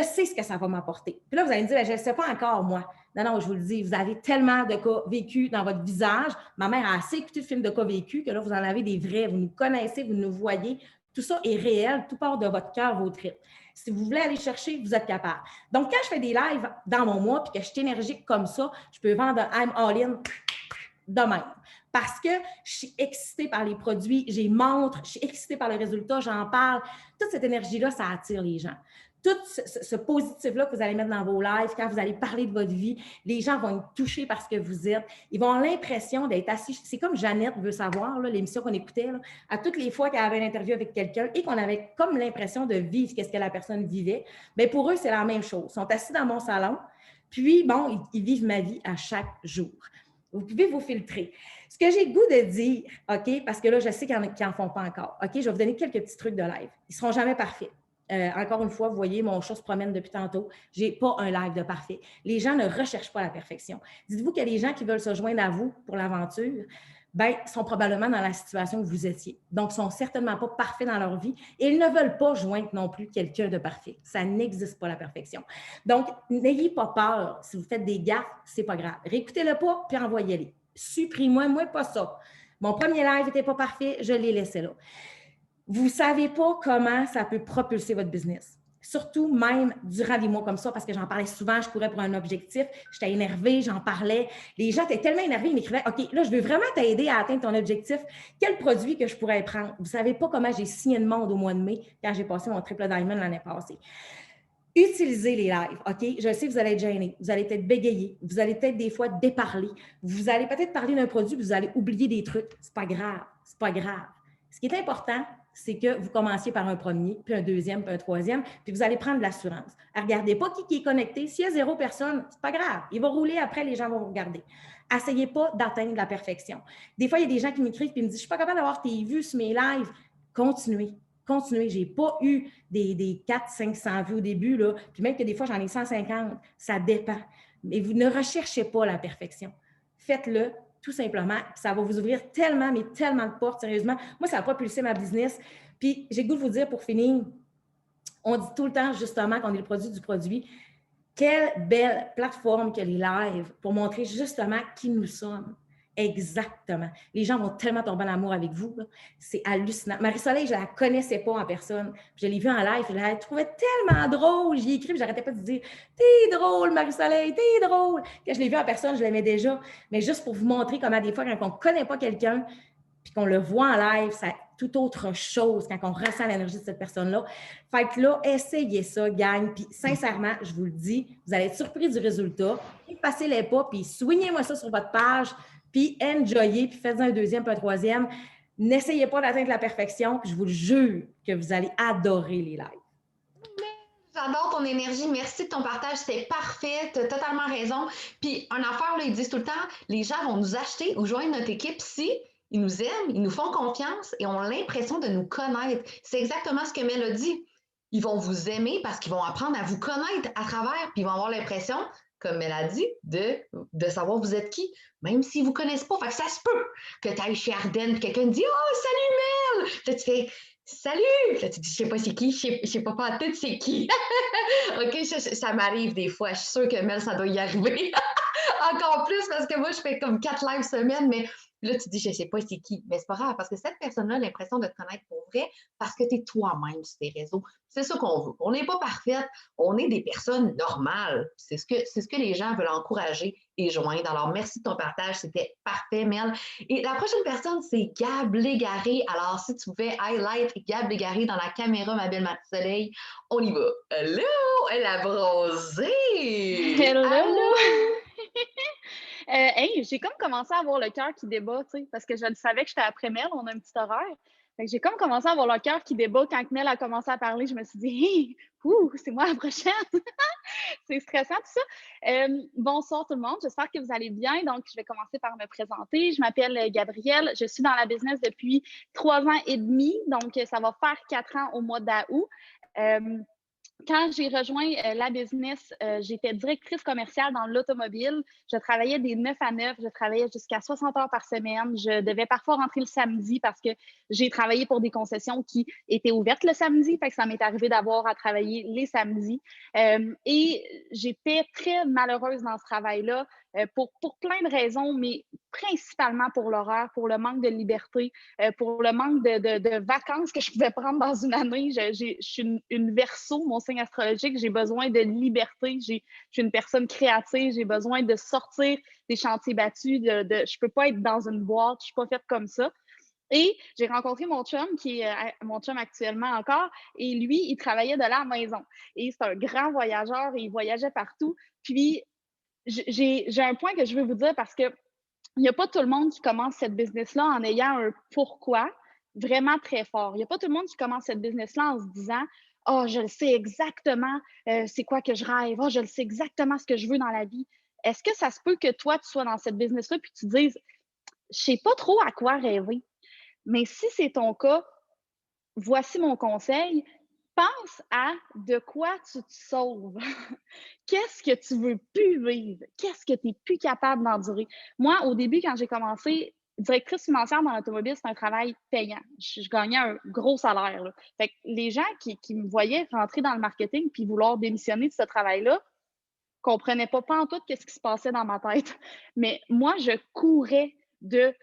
sais ce que ça va m'apporter. Puis là, vous allez me dire, je ne le sais pas encore, moi. Non, je vous le dis, vous avez tellement de cas vécus dans votre visage. Ma mère a assez écouté de films de cas vécus que là, vous en avez des vrais. Vous nous connaissez, vous nous voyez. Tout ça est réel, tout part de votre cœur, vos tripes. Si vous voulez aller chercher, vous êtes capable. Donc, quand je fais des lives dans mon mois et que je suis énergique comme ça, je peux vendre un I'm all-in de même. Parce que je suis excitée par les produits, j'y montre, je suis excitée par le résultat, j'en parle. Toute cette énergie-là, ça attire les gens. tout ce positif-là que vous allez mettre dans vos lives, quand vous allez parler de votre vie, les gens vont être touchés par ce que vous êtes. Ils vont avoir l'impression d'être assis. C'est comme Jeannette veut savoir, là, l'émission qu'on écoutait, là, à toutes les fois qu'elle avait une interview avec quelqu'un et qu'on avait comme l'impression de vivre ce que la personne vivait, bien pour eux, c'est la même chose. Ils sont assis dans mon salon, puis, bon, ils vivent ma vie à chaque jour. Vous pouvez vous filtrer. Ce que j'ai le goût de dire, OK, parce que là, je sais qu'il y en a qui n'en font pas encore, OK, je vais vous donner quelques petits trucs de live. Ils ne seront jamais parfaits. Encore une fois, vous voyez, mon chat se promène depuis tantôt. Je n'ai pas un live de parfait. Les gens ne recherchent pas la perfection. Dites-vous que les gens qui veulent se joindre à vous pour l'aventure, bien, sont probablement dans la situation où vous étiez. Donc, ils ne sont certainement pas parfaits dans leur vie et ils ne veulent pas joindre non plus quelqu'un de parfait. Ça n'existe pas, la perfection. Donc, n'ayez pas peur. Si vous faites des gaffes, ce n'est pas grave. Réécoutez-le pas, puis envoyez-les. Supprimez-moi, moi, pas ça. Mon premier live n'était pas parfait, je l'ai laissé là. Vous ne savez pas comment ça peut propulser votre business. Surtout même durant des mois comme ça, parce que j'en parlais souvent, je courais pour un objectif, j'étais énervée, j'en parlais. Les gens étaient tellement énervés, ils m'écrivaient « OK, là, je veux vraiment t'aider à atteindre ton objectif. Quel produit que je pourrais prendre? » Vous ne savez pas comment j'ai signé le monde au mois de mai quand j'ai passé mon triple diamond l'année passée. Utilisez les lives, OK? Je sais que vous allez être gêné, vous allez peut-être bégayer, vous allez peut-être des fois déparler, vous allez peut-être parler d'un produit, vous allez oublier des trucs. C'est pas grave, c'est pas grave. Ce qui est important, c'est que vous commenciez par un premier, puis un deuxième, puis un troisième, puis vous allez prendre de l'assurance. Regardez pas qui est connecté. S'il y a 0 personne, c'est pas grave. Il va rouler après, les gens vont vous regarder. Essayez pas d'atteindre la perfection. Des fois, il y a des gens qui m'écrivent et me disent « Je suis pas capable d'avoir tes vues sur mes lives. » Continuez. Continuez. Je n'ai pas eu des 400-500 vues au début, là. Puis même que des fois, j'en ai 150. Ça dépend. Mais vous ne recherchez pas la perfection. Faites-le. Tout simplement, ça va vous ouvrir tellement, mais tellement de portes, sérieusement. Moi, ça a propulsé ma business. Puis, j'ai le goût de vous dire, pour finir, on dit tout le temps, justement, qu'on est le produit du produit. Quelle belle plateforme que les lives pour montrer justement qui nous sommes. Exactement. Les gens vont tellement tomber en amour avec vous. C'est hallucinant. Marie-Soleil, je ne la connaissais pas en personne. Je l'ai vue en live. Je la trouvais tellement drôle. J'y ai écrit, je n'arrêtais pas de dire « T'es drôle, Marie-Soleil, t'es drôle. » Quand je l'ai vue en personne, je l'aimais déjà. Mais juste pour vous montrer comment des fois, quand on ne connaît pas quelqu'un puis qu'on le voit en live, c'est tout autre chose quand on ressent l'énergie de cette personne-là. Fait que là, essayez ça, gang. Puis sincèrement, je vous le dis, vous allez être surpris du résultat. Passez-les pas, puis soignez-moi ça sur votre page. Puis enjoyez, puis faites un deuxième, puis un troisième. N'essayez pas d'atteindre la perfection, puis je vous le jure que vous allez adorer les lives. J'adore ton énergie. Merci de ton partage. C'était parfait. Tu as totalement raison. Puis, une affaire, là, ils disent tout le temps, les gens vont nous acheter ou joindre notre équipe si ils nous aiment, ils nous font confiance et ont l'impression de nous connaître. C'est exactement ce que Mel a dit. Ils vont vous aimer parce qu'ils vont apprendre à vous connaître à travers, puis ils vont avoir l'impression, comme elle a dit, de savoir vous êtes qui, même s'ils ne vous connaissent pas. Fait que ça se peut que tu ailles chez Ardennes et quelqu'un te dit « Oh, salut Mel! » Là, tu fais « Salut! » Là, tu dis « Je sais pas c'est qui, je sais pas en tête c'est qui. » OK, ça m'arrive des fois. Je suis sûre que Mel, ça doit y arriver. Encore plus parce que moi, je fais comme 4 lives semaine, mais là, tu dis, je ne sais pas c'est qui. Mais c'est pas grave parce que cette personne-là a l'impression de te connaître pour vrai parce que tu es toi-même sur tes réseaux. C'est ça qu'on veut. On n'est pas parfaite, on est des personnes normales. C'est ce que les gens veulent encourager et joindre. Alors, merci de ton partage. C'était parfait, Mel. Et la prochaine personne, c'est Gab Légaré. Alors, si tu pouvais highlight Gab Légaré dans la caméra, ma belle Marie-Soleil, on y va. Hello! Elle a bronzé! Hello! Allô? Hey, j'ai comme commencé à avoir le cœur qui débat, tu sais, parce que je le savais que j'étais après Mel, on a un petit horaire. Fait que j'ai comme commencé à avoir le cœur qui débat. Quand Mel a commencé à parler, je me suis dit, hey, c'est moi la prochaine. C'est stressant tout ça. Bonsoir tout le monde, j'espère que vous allez bien. Donc, je vais commencer par me présenter. Je m'appelle Gabrielle, je suis dans la business depuis 3 ans et demi, donc ça va faire 4 ans au mois d'août. Quand j'ai rejoint la business, j'étais directrice commerciale dans l'automobile. Je travaillais des 9 à 9, je travaillais jusqu'à 60 heures par semaine. Je devais parfois rentrer le samedi parce que j'ai travaillé pour des concessions qui étaient ouvertes le samedi. Fait que ça m'est arrivé d'avoir à travailler les samedis. Et j'étais très malheureuse dans ce travail-là pour plein de raisons, mais principalement pour l'horaire, pour le manque de liberté, pour le manque de vacances que je pouvais prendre dans une année. Je suis une Verseau, mon signe astrologique, j'ai besoin de liberté, je suis une personne créative, j'ai besoin de sortir des chantiers battus, je ne peux pas être dans une boîte, je ne suis pas faite comme ça. Et j'ai rencontré mon chum, qui est mon chum actuellement encore, et lui, il travaillait de la maison. Et c'est un grand voyageur et il voyageait partout. Puis, j'ai un point que je veux vous dire parce que il n'y a pas tout le monde qui commence cette business-là en ayant un pourquoi vraiment très fort. Il n'y a pas tout le monde qui commence cette business-là en se disant oh, je le sais exactement c'est quoi que je rêve, oh, je le sais exactement ce que je veux dans la vie. Est-ce que ça se peut que toi, tu sois dans cette business-là puis tu te dises je ne sais pas trop à quoi rêver? Mais si c'est ton cas, voici mon conseil. Pense à de quoi tu te sauves. Qu'est-ce que tu veux plus vivre? Qu'est-ce que tu n'es plus capable d'endurer? Moi, au début, quand j'ai commencé, directrice financière dans l'automobile, c'est un travail payant. Je gagnais un gros salaire. Là. Fait que les gens qui me voyaient rentrer dans le marketing puis vouloir démissionner de ce travail-là, ne comprenaient pas en tout ce qui se passait dans ma tête. Mais moi, je courais de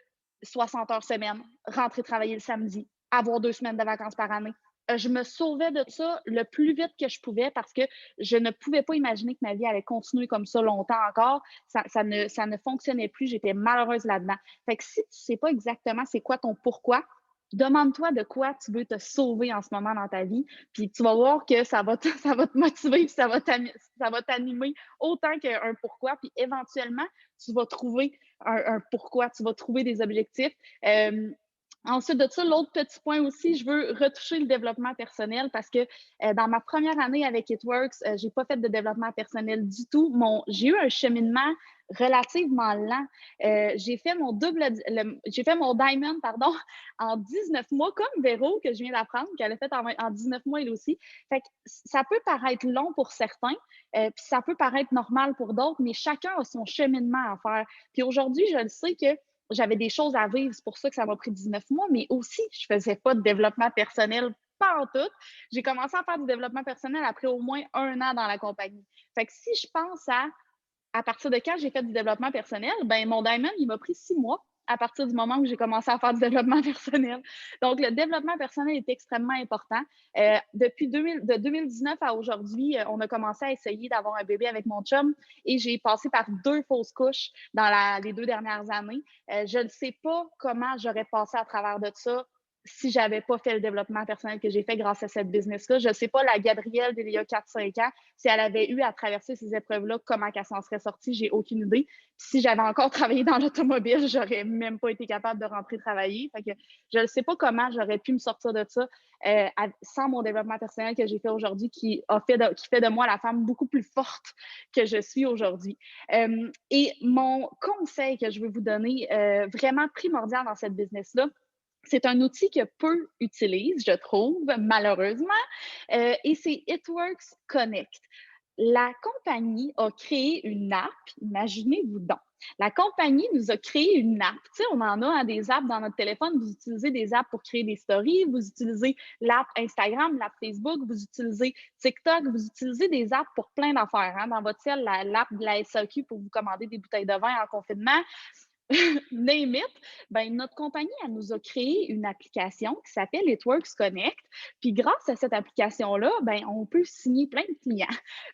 60 heures semaine, rentrer travailler le samedi, avoir 2 semaines de vacances par année. Je me sauvais de ça le plus vite que je pouvais parce que je ne pouvais pas imaginer que ma vie allait continuer comme ça longtemps encore. Ça ne fonctionnait plus. J'étais malheureuse là-dedans. Fait que si tu ne sais pas exactement c'est quoi ton pourquoi, demande-toi de quoi tu veux te sauver en ce moment dans ta vie. Puis tu vas voir que ça va te motiver, ça va t'animer autant qu'un pourquoi. Puis éventuellement, tu vas trouver un pourquoi, tu vas trouver des objectifs. Ensuite de ça, l'autre petit point aussi, je veux retoucher le développement personnel parce que dans ma première année avec It-Works, je n'ai pas fait de développement personnel du tout. J'ai eu un cheminement relativement lent. J'ai fait mon diamond, pardon, en 19 mois, comme Véro, que je viens d'apprendre, qu'elle a fait en 19 mois elle aussi. Fait que ça peut paraître long pour certains, puis ça peut paraître normal pour d'autres, mais chacun a son cheminement à faire. Puis aujourd'hui, je le sais que j'avais des choses à vivre, c'est pour ça que ça m'a pris 19 mois, mais aussi, je ne faisais pas de développement personnel, pas en tout. J'ai commencé à faire du développement personnel après au moins 1 an dans la compagnie. Fait que si je pense à partir de quand j'ai fait du développement personnel, ben mon diamond, il m'a pris 6 mois à partir du moment où j'ai commencé à faire du développement personnel. Donc, le développement personnel est extrêmement important. De 2019 à aujourd'hui, on a commencé à essayer d'avoir un bébé avec mon chum et j'ai passé par 2 fausses couches dans les 2 dernières années. Je ne sais pas comment j'aurais passé à travers de ça si je n'avais pas fait le développement personnel que j'ai fait grâce à cette business-là. Je ne sais pas, la Gabrielle d'il y a 4-5 ans, si elle avait eu à traverser ces épreuves-là, comment elle s'en serait sortie, j'ai aucune idée. Puis si j'avais encore travaillé dans l'automobile, j'aurais même pas été capable de rentrer travailler. Fait que je ne sais pas comment j'aurais pu me sortir de ça sans mon développement personnel que j'ai fait aujourd'hui, qui fait de moi la femme beaucoup plus forte que je suis aujourd'hui. Et mon conseil que je veux vous donner, vraiment primordial dans cette business-là, c'est un outil que peu utilisent, je trouve, malheureusement, et c'est It-Works Connect. La compagnie a créé une app, imaginez-vous donc. La compagnie nous a créé une app. Tu sais, on en a des apps dans notre téléphone. Vous utilisez des apps pour créer des stories, vous utilisez l'app Instagram, l'app Facebook, vous utilisez TikTok, vous utilisez des apps pour plein d'affaires. Hein. Dans votre ciel, l'app de la SAQ pour vous commander des bouteilles de vin en confinement. Name it, ben, notre compagnie, elle nous a créé une application qui s'appelle It-Works Connect. Puis grâce à cette application-là, ben, on peut signer plein de clients.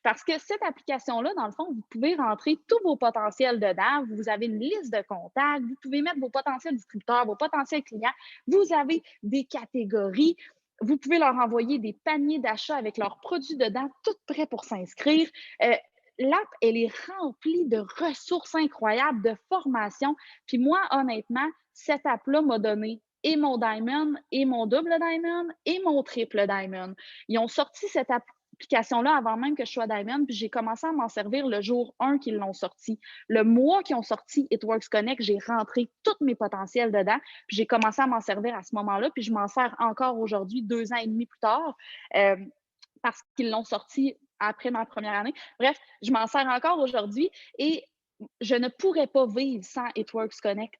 Parce que cette application-là, dans le fond, vous pouvez rentrer tous vos potentiels dedans. Vous avez une liste de contacts. Vous pouvez mettre vos potentiels distributeurs, vos potentiels clients. Vous avez des catégories. Vous pouvez leur envoyer des paniers d'achat avec leurs produits dedans, tout prêt pour s'inscrire. L'app, elle est remplie de ressources incroyables, de formations. Puis moi, honnêtement, cette app-là m'a donné et mon diamond, et mon double diamond, et mon triple diamond. Ils ont sorti cette application-là avant même que je sois diamond, puis j'ai commencé à m'en servir le jour 1 qu'ils l'ont sorti. Le mois qu'ils ont sorti It-Works Connect, j'ai rentré tous mes potentiels dedans, puis j'ai commencé à m'en servir à ce moment-là, puis je m'en sers encore aujourd'hui, 2 ans et demi plus tard, parce qu'ils l'ont sorti après ma première année. Bref, je m'en sers encore aujourd'hui et je ne pourrais pas vivre sans It-Works Connect.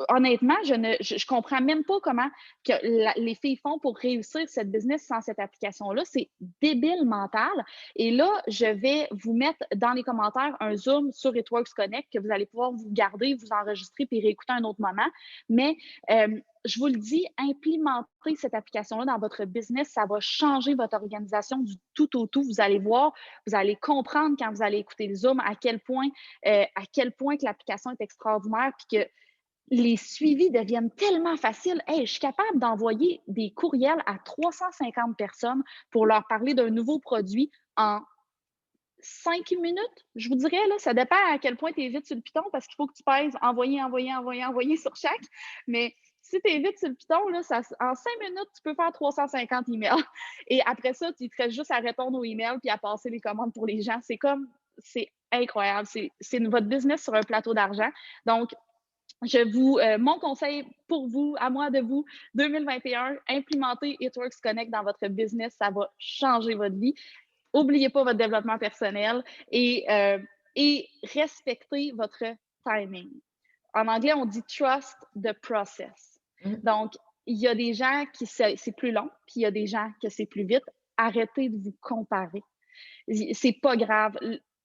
Honnêtement, je ne comprends même pas comment que les filles font pour réussir cette business sans cette application-là. C'est débile mental. Et là, je vais vous mettre dans les commentaires un zoom sur It-Works Connect que vous allez pouvoir vous garder, vous enregistrer puis réécouter un autre moment. Mais je vous le dis, implémenter cette application-là dans votre business, ça va changer votre organisation du tout au tout. Vous allez voir, vous allez comprendre quand vous allez écouter le Zoom à quel point que l'application est extraordinaire puis que les suivis deviennent tellement faciles. Hey, je suis capable d'envoyer des courriels à 350 personnes pour leur parler d'un nouveau produit en 5 minutes, je vous dirais. Là, ça dépend à quel point tu es vite sur le piton parce qu'il faut que tu pèses envoyer sur chaque. Mais si tu es vite sur le piton, là, en 5 minutes, tu peux faire 350 emails. Et après ça, tu te restes juste à répondre aux emails puis à passer les commandes pour les gens. C'est incroyable. C'est votre business sur un plateau d'argent. Donc, mon conseil pour vous, à moi de vous, 2021, implémentez It Works Connect dans votre business. Ça va changer votre vie. N'oubliez pas votre développement personnel et respectez votre timing. En anglais, on dit trust the process. Donc, il y a des gens qui c'est plus long, puis il y a des gens que c'est plus vite. Arrêtez de vous comparer. C'est pas grave.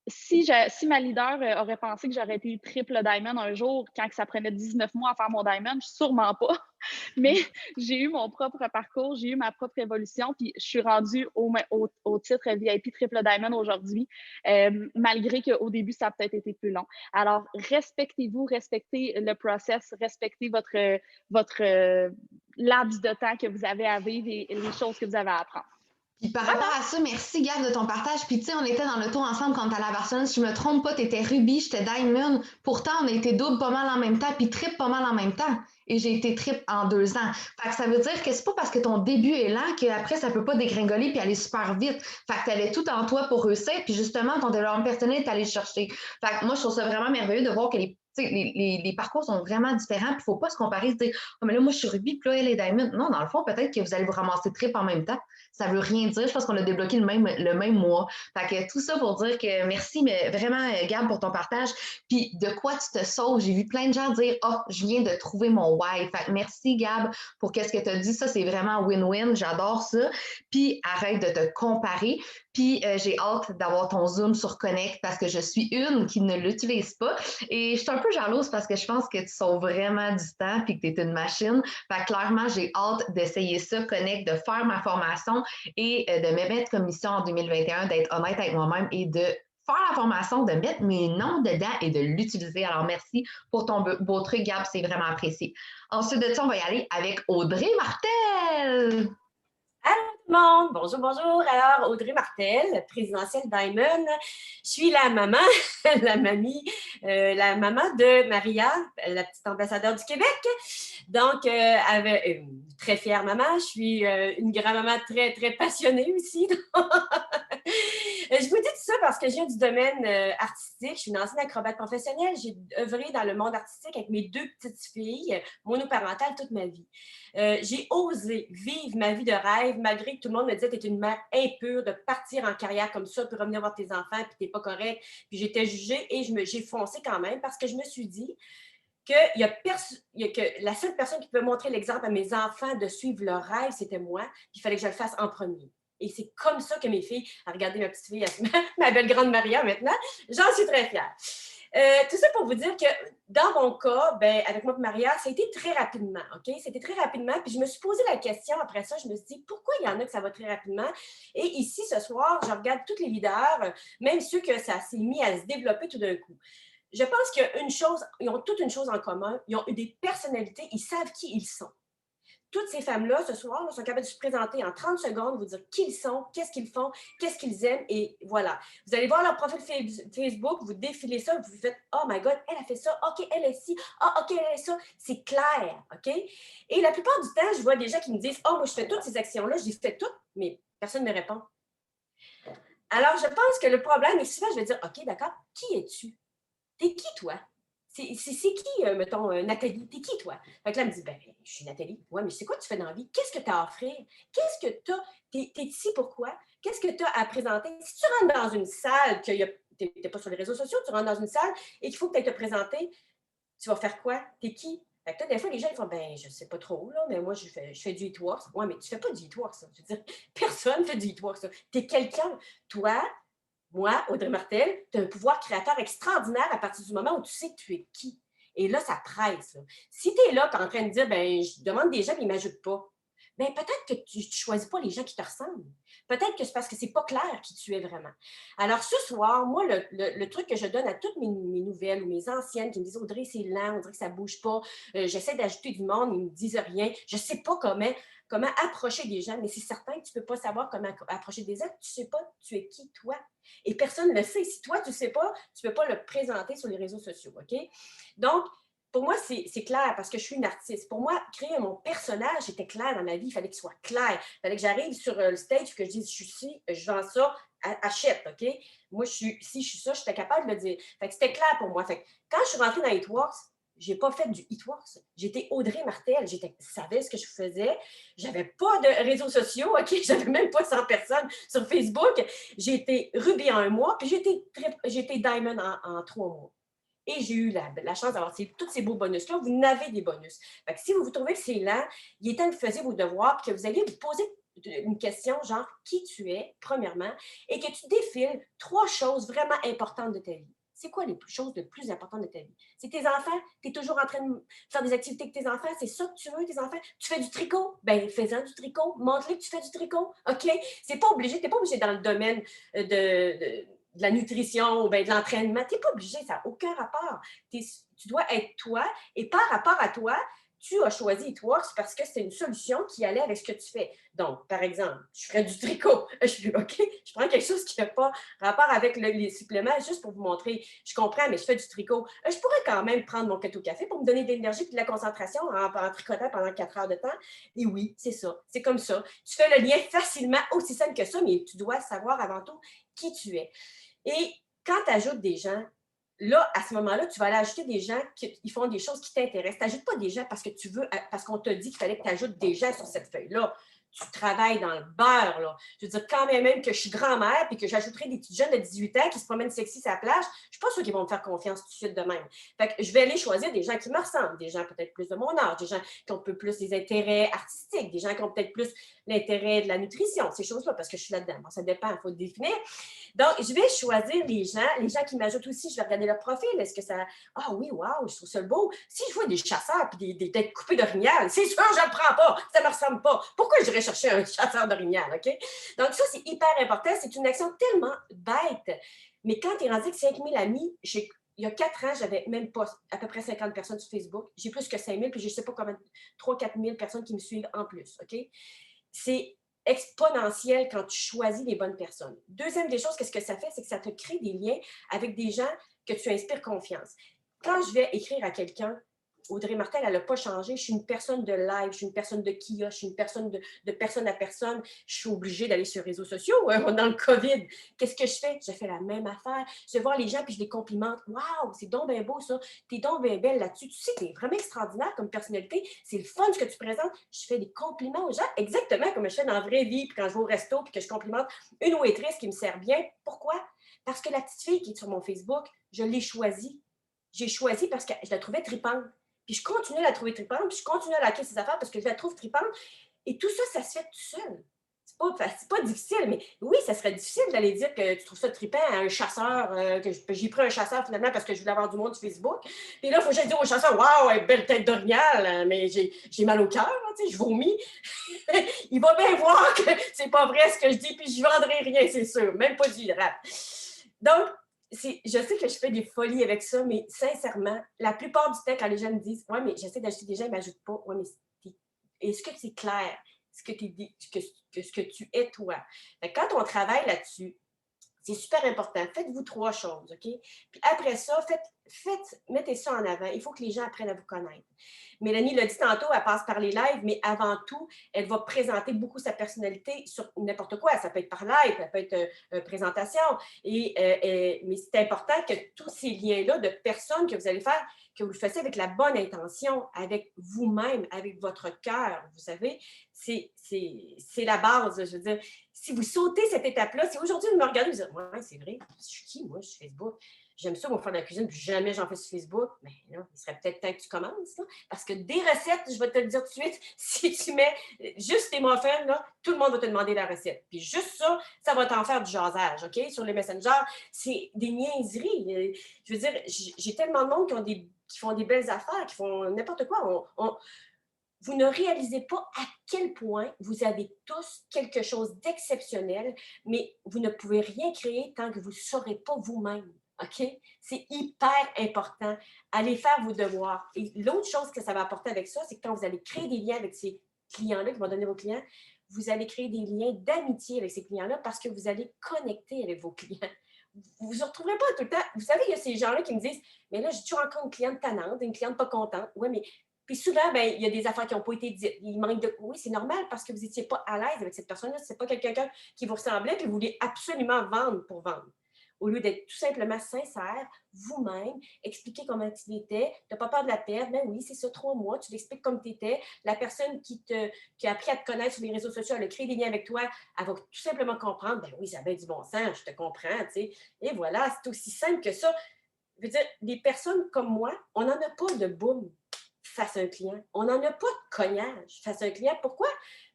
Si ma leader aurait pensé que j'aurais été triple diamond un jour quand ça prenait 19 mois à faire mon diamond, sûrement pas. Mais j'ai eu mon propre parcours, j'ai eu ma propre évolution, puis je suis rendue au titre VIP triple diamond aujourd'hui, malgré qu'au début, ça a peut-être été plus long. Alors, respectez-vous, respectez le process, respectez votre laps de temps que vous avez à vivre et les choses que vous avez à apprendre. Puis par rapport à ça, merci Gab de ton partage. Puis tu sais, on était dans le tour ensemble quand t'es allé à Barcelone. Si je me trompe pas, t'étais Ruby, j'étais Diamond. Pourtant, on a été double pas mal en même temps, puis triple pas mal en même temps. Et j'ai été triple en 2 ans. Fait que ça veut dire que c'est pas parce que ton début est lent qu'après, ça peut pas dégringoler puis aller super vite. Fait que t'avais tout en toi pour réussir, puis justement, ton développement personnel est allé le chercher. Fait que moi, je trouve ça vraiment merveilleux de voir que les parcours sont vraiment différents, puis il ne faut pas se comparer, se dire « Oh, mais là, moi, je suis Ruby, puis là, elle est Diamond. » Non, dans le fond, peut-être que vous allez vous ramasser triple en même temps. Ça ne veut rien dire. Je pense qu'on a débloqué le même mois. Fait que tout ça pour dire que merci, mais vraiment, Gab, pour ton partage. Puis de quoi tu te sauves? J'ai vu plein de gens dire « Oh, je viens de trouver mon why. » Fait que merci, Gab, pour qu'est-ce que tu as dit. Ça, c'est vraiment win-win. J'adore ça. Puis arrête de te comparer. Puis j'ai hâte d'avoir ton Zoom sur Connect parce que je suis une qui ne l'utilise pas. Et je suis un peu jalouse parce que je pense que tu sauves vraiment du temps puis que tu es une machine. Fait que clairement, j'ai hâte d'essayer ça, Connect, de faire ma formation et de me mettre comme mission en 2021, d'être honnête avec moi-même et de faire la formation, de mettre mes noms dedans et de l'utiliser. Alors, merci pour ton beau truc, Gab, c'est vraiment apprécié. Ensuite de ça, on va y aller avec Audrey Martel. Allô tout le monde! Bonjour, bonjour. Alors, Audrey Martel, présidentielle Diamond. Je suis la maman, la mamie, la maman de Maria, la petite ambassadeur du Québec. Donc, très fière maman. Je suis une grand-maman très, très passionnée aussi. Je vous dis tout ça parce que je viens du domaine artistique. Je suis une ancienne acrobate professionnelle. J'ai œuvré dans le monde artistique avec mes 2 petites filles, monoparentales toute ma vie. J'ai osé vivre ma vie de rêve malgré que tout le monde me disait que tu es une mère impure de partir en carrière comme ça, puis revenir voir tes enfants, puis tu n'es pas correct. Puis j'étais jugée et j'ai foncé quand même parce que je me suis dit que la seule personne qui pouvait montrer l'exemple à mes enfants de suivre leur rêve, c'était moi. Puis il fallait que je le fasse en premier. Et c'est comme ça que mes filles, regardez ma petite fille, ma belle grande Maria maintenant, j'en suis très fière. Tout ça pour vous dire que dans mon cas, avec moi et Maria, ça a été très rapidement, OK? C'était très rapidement, puis je me suis posé la question après ça, je me suis dit, pourquoi il y en a que ça va très rapidement? Et ici, ce soir, je regarde tous les leaders, même ceux que ça s'est mis à se développer tout d'un coup. Je pense qu'il y a une chose, ils ont toute une chose en commun, ils ont eu des personnalités, ils savent qui ils sont. Toutes ces femmes-là, ce soir, sont capables de se présenter en 30 secondes, vous dire qui ils sont, qu'est-ce qu'ils font, qu'est-ce qu'ils aiment, et voilà. Vous allez voir leur profil Facebook, vous défilez ça, vous faites « Oh my God, elle a fait ça, OK, elle est ci, OK, elle est ça ». C'est clair, OK? Et la plupart du temps, je vois des gens qui me disent « Oh, moi, je fais toutes ces actions-là, je les fais toutes, mais personne ne me répond. » Alors, je pense que le problème est souvent, je vais dire « OK, d'accord, qui es-tu? T'es qui, toi? » C'est qui, mettons, Nathalie? T'es qui, toi? Fait que là, elle me dit, je suis Nathalie. Ouais, mais c'est quoi tu fais dans la vie? Qu'est-ce que tu as à offrir? Qu'est-ce que tu as? T'es ici pourquoi? Qu'est-ce que tu as à présenter? Si tu rentres dans une salle, tu n'es pas sur les réseaux sociaux, tu rentres dans une salle et qu'il faut que tu ailles te présenter, tu vas faire quoi? T'es qui? Fait que là, des fois, les gens, ils font, je sais pas trop, là, mais moi, je fais du It-Works. Ouais, mais tu fais pas du It-Works, ça. Je veux dire, personne fait du It-Works, ça. T'es quelqu'un. Toi, moi, Audrey Martel, tu as un pouvoir créateur extraordinaire à partir du moment où tu sais que tu es qui. Et là, ça presse. Là. Si tu es là, tu es en train de dire, je demande des gens, mais ils ne m'ajoutent pas. Peut-être que tu ne choisis pas les gens qui te ressemblent. Peut-être que c'est parce que c'est pas clair qui tu es vraiment. Alors, ce soir, moi, le truc que je donne à toutes mes nouvelles ou mes anciennes qui me disent « Audrey, c'est lent, on dirait que ça bouge pas, j'essaie d'ajouter du monde, ils me disent rien, je sais pas comment approcher des gens, mais c'est certain que tu peux pas savoir comment approcher des gens, tu sais pas tu es qui, toi. Et personne ne le sait. Si toi, tu sais pas, tu peux pas le présenter sur les réseaux sociaux, OK? Donc, pour moi, c'est clair parce que je suis une artiste. Pour moi, créer mon personnage, c'était clair dans ma vie. Il fallait qu'il soit clair. Il fallait que j'arrive sur le stage, que je dise, je suis ci, je vends ça, achète, OK? Moi, si je suis ça, j'étais capable de le dire. Fait que c'était clair pour moi. Fait que quand je suis rentrée dans Hitworks, j'ai pas fait du Hitworks. J'étais Audrey Martel. Je savais ce que je faisais. J'avais pas de réseaux sociaux, OK? J'avais même pas 100 personnes sur Facebook. J'ai été Ruby en 1 mois, puis j'ai été Diamond en 3 mois. Et j'ai eu la chance d'avoir tous ces beaux bonus-là. Vous n'avez des bonus. Fait que si vous trouvez que c'est lent, il est temps que vous fassiez vos devoirs et que vous alliez vous poser une question genre qui tu es, premièrement, et que tu défiles 3 choses vraiment importantes de ta vie. C'est quoi les choses les plus importantes de ta vie? C'est tes enfants? Tu es toujours en train de faire des activités avec tes enfants? C'est ça que tu veux, tes enfants? Tu fais du tricot? Bien, fais-en du tricot. Montre-les que tu fais du tricot. OK? C'est pas obligé. Tu n'es pas obligé dans le domaine de la nutrition ou bien de l'entraînement. Tu n'es pas obligé. Ça n'a aucun rapport. Tu dois être toi. Et par rapport à toi, tu as choisi Hitworks parce que c'est une solution qui allait avec ce que tu fais. Donc, par exemple, je ferais du tricot. OK, je prends quelque chose qui n'a pas rapport avec les suppléments, juste pour vous montrer. Je comprends, mais je fais du tricot. Je pourrais quand même prendre mon keto café pour me donner de l'énergie et de la concentration en tricotant pendant 4 heures de temps. Et oui, c'est ça. C'est comme ça. Tu fais le lien facilement, aussi simple que ça, mais tu dois savoir avant tout qui tu es. Et quand tu ajoutes des gens, là, à ce moment-là, tu vas aller ajouter des gens qui font des choses qui t'intéressent. Tu n'ajoutes pas des gens parce que tu veux, parce qu'on t'a dit qu'il fallait que tu ajoutes des gens sur cette feuille-là. Tu travailles dans le beurre, là. Je veux dire, quand même que je suis grand-mère et que j'ajouterai des petites jeunes de 18 ans qui se promènent sexy sur la plage, je ne suis pas sûre qu'ils vont me faire confiance tout de suite de même. Fait que je vais aller choisir des gens qui me ressemblent, des gens peut-être plus de mon âge, des gens qui ont un peu plus des intérêts artistiques, des gens qui ont peut-être plus l'intérêt de la nutrition, ces choses-là, parce que je suis là-dedans. Bon, ça dépend, il faut le définir. Donc, je vais choisir les gens qui m'ajoutent aussi, je vais regarder leur profil. Est-ce que ça... Ah oui, wow, je trouve ça beau. Si je vois des chasseurs et des têtes coupées d'orignal, c'est sûr, je ne le prends pas, ça ne me ressemble pas. Pourquoi j'irais chercher un chasseur d'orignal, OK? Donc, ça, c'est hyper important. C'est une action tellement bête. Mais quand tu es rendu avec 5000 amis, il y a 4 ans, j'avais même pas à peu près 50 personnes sur Facebook. J'ai plus que 5000, puis je ne sais pas combien, 3-4 000 personnes qui me suivent en plus, OK? C'est exponentiel quand tu choisis les bonnes personnes. Deuxième des choses, qu'est-ce que ça fait? C'est que ça te crée des liens avec des gens que tu inspires confiance. Quand je vais écrire à quelqu'un, Audrey Martel, elle n'a pas changé. Je suis une personne de live, je suis une personne de kiosque, je suis une personne de personne à personne. Je suis obligée d'aller sur les réseaux sociaux dans le COVID. Qu'est-ce que je fais? Je fais la même affaire. Je vais voir les gens puis je les complimente. Waouh, c'est donc bien beau ça. T'es donc bien belle là-dessus. Tu sais, t'es vraiment extraordinaire comme personnalité. C'est le fun ce que tu présentes. Je fais des compliments aux gens exactement comme je fais dans la vraie vie. Puis quand je vais au resto puis que je complimente une waitress qui me sert bien. Pourquoi? Parce que la petite fille qui est sur mon Facebook, je l'ai choisie. J'ai choisi parce que je la trouvais tripante. Puis je continue à la trouver tripante, puis je continue à liker ses affaires parce que je la trouve tripante. Et tout ça, ça se fait tout seul. C'est pas difficile, mais oui, ça serait difficile d'aller dire que tu trouves ça trippant à un chasseur, que j'ai pris un chasseur finalement parce que je voulais avoir du monde sur Facebook. Puis là, il faut que j'aille dire au chasseur, waouh, elle belle tête d'orignal, mais j'ai mal au cœur, tu sais, je vomis. Il va bien voir que c'est pas vrai ce que je dis, puis je ne vendrai rien, c'est sûr, même pas du rap. Donc, je sais que je fais des folies avec ça, mais sincèrement, la plupart du temps, quand les gens me disent « Ouais, mais j'essaie d'ajouter des gens, ils ne m'ajoutent pas. » Ouais, mais est-ce que c'est clair ce que tu es toi? Fait que quand on travaille là-dessus, c'est super important. Faites-vous 3 choses, OK? Puis après ça, mettez ça en avant. Il faut que les gens apprennent à vous connaître. Mélanie l'a dit tantôt, elle passe par les lives, mais avant tout, elle va présenter beaucoup sa personnalité sur n'importe quoi. Ça peut être par live, ça peut être présentation. Mais c'est important que tous ces liens-là de personnes que vous allez faire, que vous le fassiez avec la bonne intention, avec vous-même, avec votre cœur, vous savez, c'est la base. Je veux dire, si vous sautez cette étape-là, si aujourd'hui vous me regardez, vous dites « Ouais, c'est vrai, je suis qui, moi, je suis Facebook? J'aime ça, moi, faire de la cuisine, puis jamais j'en fais sur Facebook. » Mais là, il serait peut-être temps que tu commences, là, parce que des recettes, je vais te le dire tout de suite, si tu mets juste tes muffins, là, tout le monde va te demander la recette. Puis juste ça, ça va t'en faire du jasage, OK? Sur les messengers, c'est des niaiseries. Je veux dire, j'ai tellement de monde qui font des belles affaires, qui font n'importe quoi. vous ne réalisez pas à quel point vous avez tous quelque chose d'exceptionnel, mais vous ne pouvez rien créer tant que vous ne saurez pas vous-même. OK? C'est hyper important. Allez faire vos devoirs. Et l'autre chose que ça va apporter avec ça, c'est que quand vous allez créer des liens avec ces clients-là, qui vont donner vos clients, vous allez créer des liens d'amitié avec ces clients-là parce que vous allez connecter avec vos clients. Vous ne vous retrouverez pas tout le temps. Vous savez, il y a ces gens-là qui me disent, mais là, j'ai toujours encore une cliente tannante, une cliente pas contente. Oui, mais puis souvent, ben, il y a des affaires qui n'ont pas été dites. Il manque de. Oui, c'est normal parce que vous n'étiez pas à l'aise avec cette personne-là. Ce n'est pas quelqu'un qui vous ressemblait puis vous voulez absolument vendre pour vendre. Au lieu d'être tout simplement sincère, vous-même, expliquer comment tu étais, tu n'as pas peur de la perdre, ben oui, c'est ça, 3 mois, tu l'expliques comme tu étais. La personne qui a appris à te connaître sur les réseaux sociaux, elle a créé des liens avec toi, elle va tout simplement comprendre, ben oui, ça avait du bon sens, je te comprends, tu sais. Et voilà, c'est aussi simple que ça. Je veux dire, des personnes comme moi, on n'en a pas de boum face à un client. On n'en a pas de cognage face à un client. Pourquoi?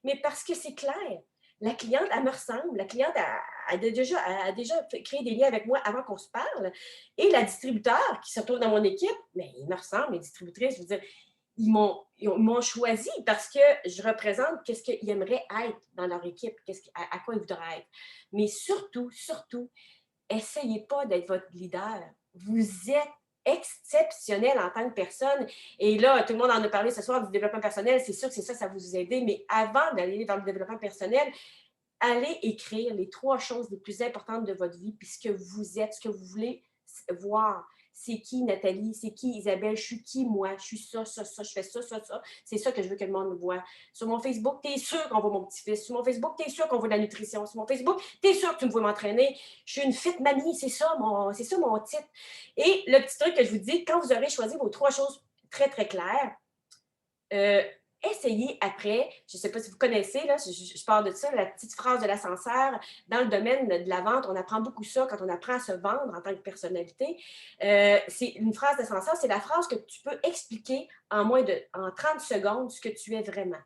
Mais parce que c'est clair. La cliente, elle me ressemble. La cliente a déjà créé des liens avec moi avant qu'on se parle. Et la distributeur qui se retrouve dans mon équipe, mais il me ressemble, les distributrices, je veux dire, ils m'ont choisi parce que je représente qu'est-ce qu'ils aimeraient être dans leur équipe, à quoi ils voudraient être. Mais surtout, essayez pas d'être votre leader. Vous êtes exceptionnel en tant que personne. Et là, tout le monde en a parlé ce soir du développement personnel. C'est sûr que c'est ça va vous aider. Mais avant d'aller vers le développement personnel, allez écrire les 3 choses les plus importantes de votre vie, puis ce que vous êtes, ce que vous voulez voir. C'est qui Nathalie? C'est qui Isabelle? Je suis qui moi? Je suis ça, je fais ça. C'est ça que je veux que le monde me voit. Sur mon Facebook, t'es sûr qu'on voit mon petit-fils. Sur mon Facebook, t'es sûr qu'on voit de la nutrition. Sur mon Facebook, t'es sûr que tu me vois m'entraîner. Je suis une fit mamie, c'est ça mon titre. Et le petit truc que je vous dis, quand vous aurez choisi vos 3 choses très, très claires, essayez après, je ne sais pas si vous connaissez, là, je parle de ça, la petite phrase de l'ascenseur. Dans le domaine de la vente, on apprend beaucoup ça quand on apprend à se vendre en tant que personnalité. C'est une phrase d'ascenseur, c'est la phrase que tu peux expliquer en 30 secondes ce que tu es vraiment.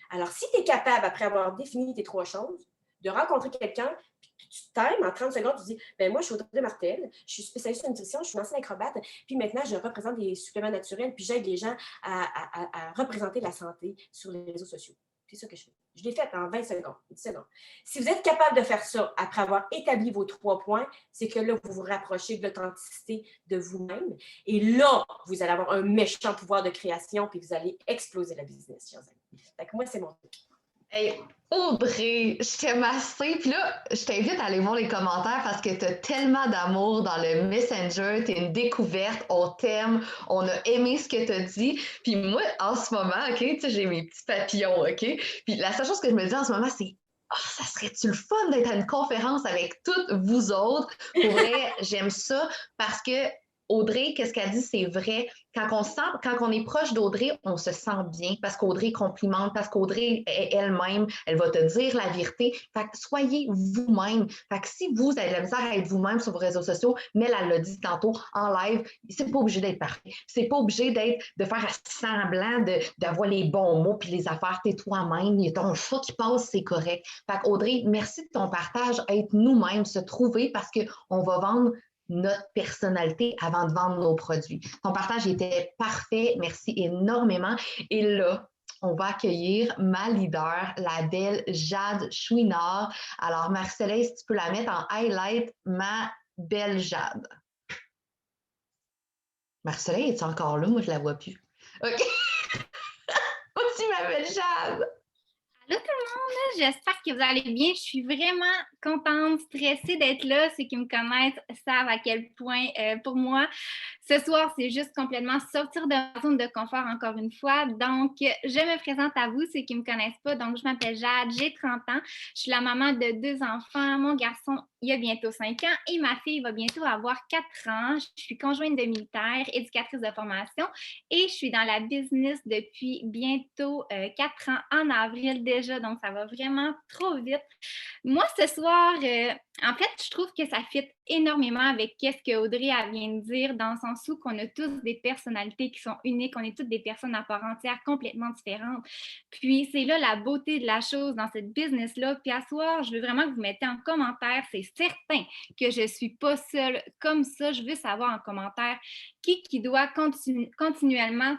Alors, si tu es capable, après avoir défini tes 3 choses, de rencontrer quelqu'un, puis tu t'aimes en 30 secondes, tu dis, ben moi, je suis Audrey Martel, je suis spécialiste en nutrition, je suis une ancienne acrobate, puis maintenant, je représente des suppléments naturels, puis j'aide les gens à représenter la santé sur les réseaux sociaux. C'est ça que je fais. Je l'ai fait en 20 secondes, 10 secondes. Si vous êtes capable de faire ça après avoir établi vos 3 points, c'est que là, vous vous rapprochez de l'authenticité de vous-même. Et là, vous allez avoir un méchant pouvoir de création, puis vous allez exploser la business, chers amis. Fait que moi, c'est mon truc. Hey, Audrey, je t'aime assez. Puis là, je t'invite à aller voir les commentaires parce que tu as tellement d'amour dans le Messenger. Tu es une découverte. On t'aime. On a aimé ce que tu as dit. Puis moi, en ce moment, OK, tu sais, j'ai mes petits papillons, OK? Puis la seule chose que je me dis en ce moment, c'est ça serait-tu le fun d'être à une conférence avec toutes vous autres? Pour vrai, j'aime ça parce que Audrey, qu'est-ce qu'elle dit, c'est vrai. Quand on est proche d'Audrey, on se sent bien parce qu'Audrey complimente, parce qu'Audrey est elle-même, elle va te dire la vérité. Fait que soyez vous-même. Fait que si vous avez de la misère à être vous-même sur vos réseaux sociaux, Mel, elle l'a dit tantôt en live, c'est pas obligé d'être parfait. C'est pas obligé de faire semblant d'avoir les bons mots puis les affaires. T'es toi-même. Il y a ton chat qui passe, c'est correct. Fait qu'Audrey, merci de ton partage. Être nous-mêmes, se trouver parce qu'on va vendre notre personnalité avant de vendre nos produits. Ton partage était parfait. Merci énormément. Et là, on va accueillir ma leader, la belle Jade Chouinard. Alors, Marcella, si tu peux la mettre en highlight, ma belle Jade. Marcella, es-tu encore là? Moi, je la vois plus. OK. Aussi, ma belle Jade. Allô tout le monde, j'espère que vous allez bien. Je suis vraiment contente, stressée d'être là. Ceux qui me connaissent savent à quel point, pour moi, ce soir, c'est juste complètement sortir de ma zone de confort encore une fois. Donc, je me présente à vous, ceux qui ne me connaissent pas. Donc, je m'appelle Jade, j'ai 30 ans. Je suis la maman de 2 enfants. Mon garçon, il a bientôt 5 ans et ma fille va bientôt avoir 4 ans. Je suis conjointe de militaire, éducatrice de formation et je suis dans la business depuis bientôt 4 ans en avril déjà. Donc, ça va vraiment trop vite. Moi, ce soir, en fait, je trouve que ça fit énormément avec ce que Audrey vient de dire, dans le sens où qu'on a tous des personnalités qui sont uniques, on est toutes des personnes à part entière complètement différentes. Puis, c'est là la beauté de la chose dans cette business-là. Puis, à ce soir, je veux vraiment que vous mettez en commentaire, c'est certain que je ne suis pas seule comme ça. Je veux savoir en commentaire qui doit continuellement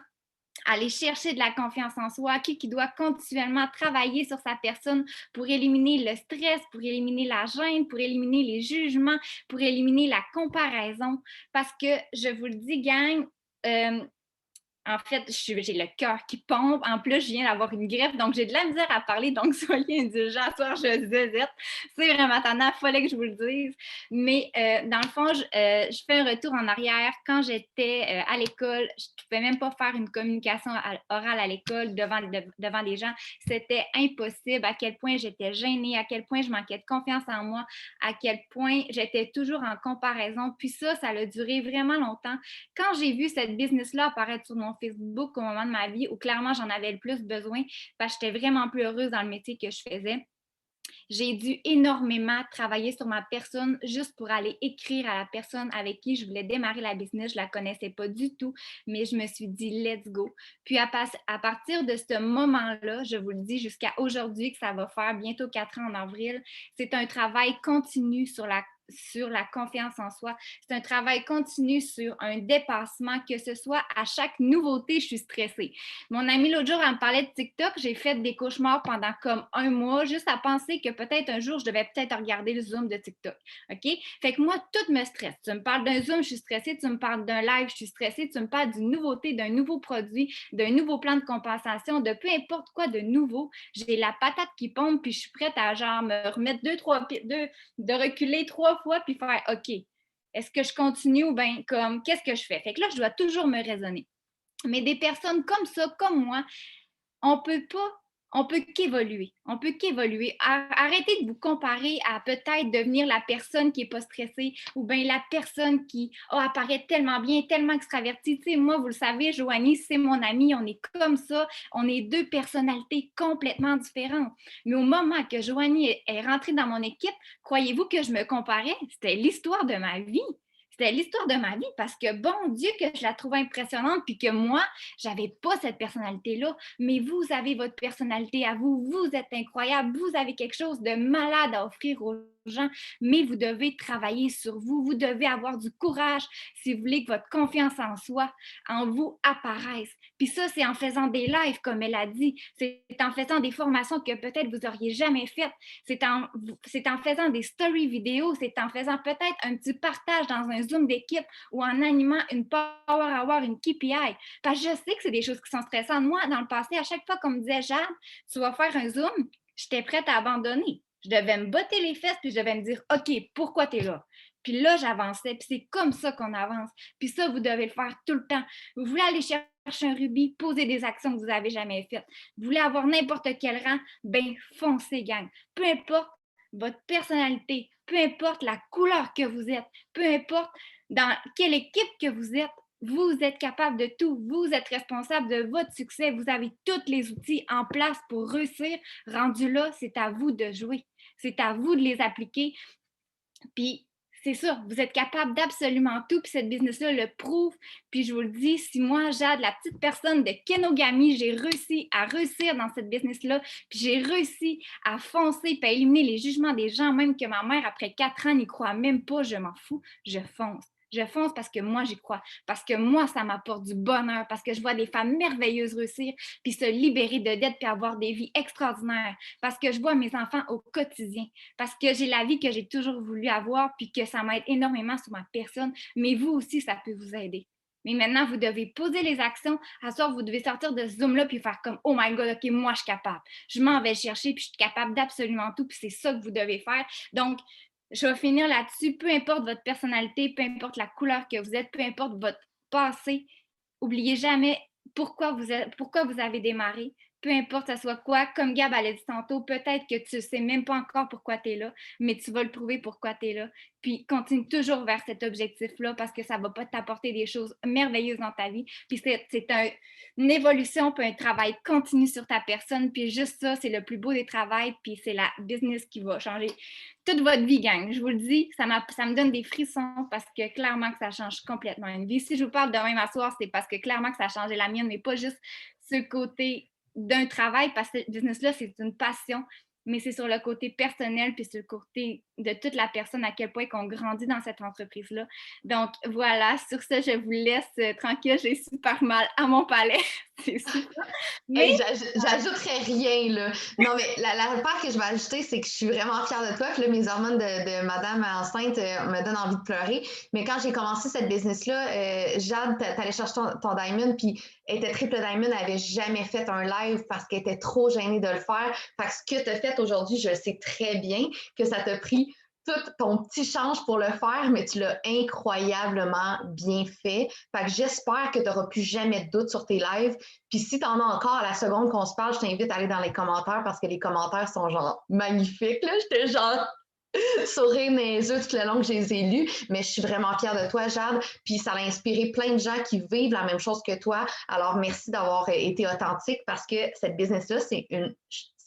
aller chercher de la confiance en soi, qui doit continuellement travailler sur sa personne pour éliminer le stress, pour éliminer la gêne, pour éliminer les jugements, pour éliminer la comparaison. Parce que, je vous le dis, gang, en fait, j'ai le cœur qui pompe. En plus, je viens d'avoir une greffe, donc j'ai de la misère à parler. Donc, soyez indulgents. Ce soir, je zézette. C'est vraiment tannant. Il fallait que je vous le dise. Mais dans le fond, je fais un retour en arrière. Quand j'étais à l'école, je ne pouvais même pas faire une communication orale à l'école devant les gens. C'était impossible. À quel point j'étais gênée, à quel point je manquais de confiance en moi, à quel point j'étais toujours en comparaison. Puis ça a duré vraiment longtemps. Quand j'ai vu cette business-là apparaître sur mon Facebook au moment de ma vie où clairement j'en avais le plus besoin parce que j'étais vraiment plus heureuse dans le métier que je faisais, j'ai dû énormément travailler sur ma personne juste pour aller écrire à la personne avec qui je voulais démarrer la business. Je ne la connaissais pas du tout, mais je me suis dit « let's go ». Puis à partir de ce moment-là, je vous le dis jusqu'à aujourd'hui que ça va faire bientôt 4 ans en avril, c'est un travail continu sur la confiance en soi. C'est un travail continu sur un dépassement, que ce soit à chaque nouveauté, je suis stressée. Mon amie l'autre jour, elle me parlait de TikTok. J'ai fait des cauchemars pendant comme 1 mois, juste à penser que peut-être un jour, je devais peut-être regarder le Zoom de TikTok. OK? Fait que moi, tout me stresse. Tu me parles d'un Zoom, je suis stressée. Tu me parles d'un live, je suis stressée. Tu me parles d'une nouveauté, d'un nouveau produit, d'un nouveau plan de compensation, de peu importe quoi de nouveau. J'ai la patate qui pompe, puis je suis prête à genre me remettre de reculer 3 fois, puis faire OK, est-ce que je continue ou bien comme qu'est-ce que je fais? Fait que là, je dois toujours me raisonner. Mais des personnes comme ça, comme moi, on peut qu'évoluer. On peut qu'évoluer. Arrêtez de vous comparer à peut-être devenir la personne qui n'est pas stressée ou bien la personne qui apparaît tellement bien, tellement extravertie. Tu sais, moi, vous le savez, Joanie, c'est mon amie, on est comme ça. On est 2 personnalités complètement différentes. Mais au moment que Joanie est rentrée dans mon équipe, croyez-vous que je me comparais? C'était l'histoire de ma vie. C'était l'histoire de ma vie parce que, bon Dieu, que je la trouvais impressionnante puis que moi, j'avais pas cette personnalité-là. Mais vous avez votre personnalité à vous. Vous êtes incroyable. Vous avez quelque chose de malade à offrir aux gens, mais vous devez travailler sur vous. Vous devez avoir du courage si vous voulez que votre confiance en soi, en vous, apparaisse. Puis ça, c'est en faisant des lives, comme elle a dit. C'est en faisant des formations que peut-être vous n'auriez jamais faites. C'est en faisant des stories vidéo. C'est en faisant peut-être un petit partage dans un Zoom d'équipe ou en animant une Power Hour, une KPI. Parce que je sais que c'est des choses qui sont stressantes. Moi, dans le passé, à chaque fois qu'on me disait « Jade, tu vas faire un Zoom », j'étais prête à abandonner. Je devais me botter les fesses, puis je devais me dire « OK, pourquoi tu es là? » Puis là, j'avançais, puis c'est comme ça qu'on avance. Puis ça, vous devez le faire tout le temps. Vous voulez aller chercher un rubis, poser des actions que vous n'avez jamais faites. Vous voulez avoir n'importe quel rang, bien, foncez, gang. Peu importe votre personnalité, peu importe la couleur que vous êtes, peu importe dans quelle équipe que vous êtes capable de tout. Vous êtes responsable de votre succès. Vous avez tous les outils en place pour réussir. Rendu là, c'est à vous de jouer. C'est à vous de les appliquer. Puis, c'est ça, vous êtes capable d'absolument tout. Puis cette business-là le prouve. Puis je vous le dis, si moi, Jade, la petite personne de Kenogami, j'ai réussi à réussir dans cette business-là, puis j'ai réussi à foncer puis à éliminer les jugements des gens, même que ma mère, après 4 ans, n'y croit même pas, je m'en fous, je fonce. Je fonce parce que moi, j'y crois. Parce que moi, ça m'apporte du bonheur. Parce que je vois des femmes merveilleuses réussir puis se libérer de dettes puis avoir des vies extraordinaires. Parce que je vois mes enfants au quotidien. Parce que j'ai la vie que j'ai toujours voulu avoir puis que ça m'aide énormément sur ma personne. Mais vous aussi, ça peut vous aider. Mais maintenant, vous devez poser les actions. À ce soir, vous devez sortir de ce Zoom-là puis faire comme « Oh my God, OK, moi, je suis capable. Je m'en vais chercher puis je suis capable d'absolument tout. » Puis c'est ça que vous devez faire. Donc, je vais finir là-dessus. Peu importe votre personnalité, peu importe la couleur que vous êtes, peu importe votre passé, n'oubliez jamais pourquoi vous avez démarré. Peu importe ça soit quoi, comme Gab a dit tantôt, peut-être que tu ne sais même pas encore pourquoi tu es là, mais tu vas le prouver pourquoi tu es là. Puis continue toujours vers cet objectif-là parce que ça ne va pas t'apporter des choses merveilleuses dans ta vie. Puis c'est une évolution, puis un travail continu sur ta personne. Puis juste ça, c'est le plus beau des travails, puis c'est la business qui va changer toute votre vie, gang. Je vous le dis, ça me donne des frissons parce que clairement que ça change complètement une vie. Si je vous parle demain m'asseoir, c'est parce que clairement que ça a changé la mienne, mais pas juste ce côté d'un travail, parce que ce business-là, c'est une passion. mais c'est sur le côté personnel puis sur le côté de toute la personne, à quel point qu'on grandit dans cette entreprise-là. Donc, voilà, sur ce, je vous laisse tranquille. J'ai super mal à mon palais. C'est super. Mais Hey, j'ajouterais rien, là. Non, mais la part que je vais ajouter, c'est que je suis vraiment fière de toi. Puis là, mes hormones de madame enceinte me donnent envie de pleurer. Mais quand j'ai commencé cette business-là, Jade, t'allais chercher ton diamond, puis elle était triple diamond, elle n'avait jamais fait un live parce qu'elle était trop gênée de le faire. Fait que ce que tu as fait aujourd'hui, je sais très bien que ça t'a pris tout ton petit change pour le faire, mais tu l'as incroyablement bien fait. Fait que j'espère que tu n'auras plus jamais de doute sur tes lives. Puis si tu en as encore à la seconde qu'on se parle, je t'invite à aller dans les commentaires parce que les commentaires sont genre magnifiques. Là, j'étais genre sourire dans les yeux tout le long que je les ai lus, mais je suis vraiment fière de toi, Jade. Puis ça a inspiré plein de gens qui vivent la même chose que toi. Alors merci d'avoir été authentique parce que cette business-là, c'est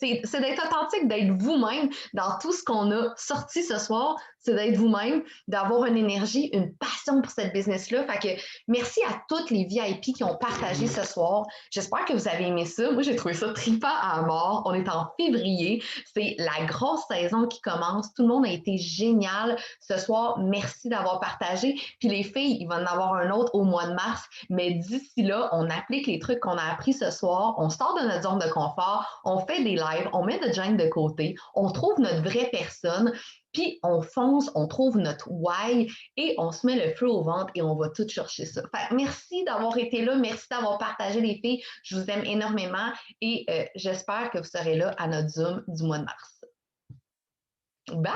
d'être authentique, d'être vous-même dans tout ce qu'on a sorti ce soir, c'est d'être vous-même, d'avoir une énergie, une passion pour cette business-là. Fait que merci à toutes les VIP qui ont partagé ce soir. J'espère que vous avez aimé ça. Moi, j'ai trouvé ça trippant à mort. On est en février. C'est la grosse saison qui commence. Tout le monde a été génial ce soir. Merci d'avoir partagé. Puis les filles, il va en avoir un autre au mois de mars. Mais d'ici là, on applique les trucs qu'on a appris ce soir. On sort de notre zone de confort. On fait des lives. On met notre gêne de côté. On trouve notre vraie personne. Puis on fonce, on trouve notre why et on se met le feu au ventre et on va tout chercher ça. Fait, merci d'avoir été là, merci d'avoir partagé les filles. Je vous aime énormément et j'espère que vous serez là à notre Zoom du mois de mars. Bye!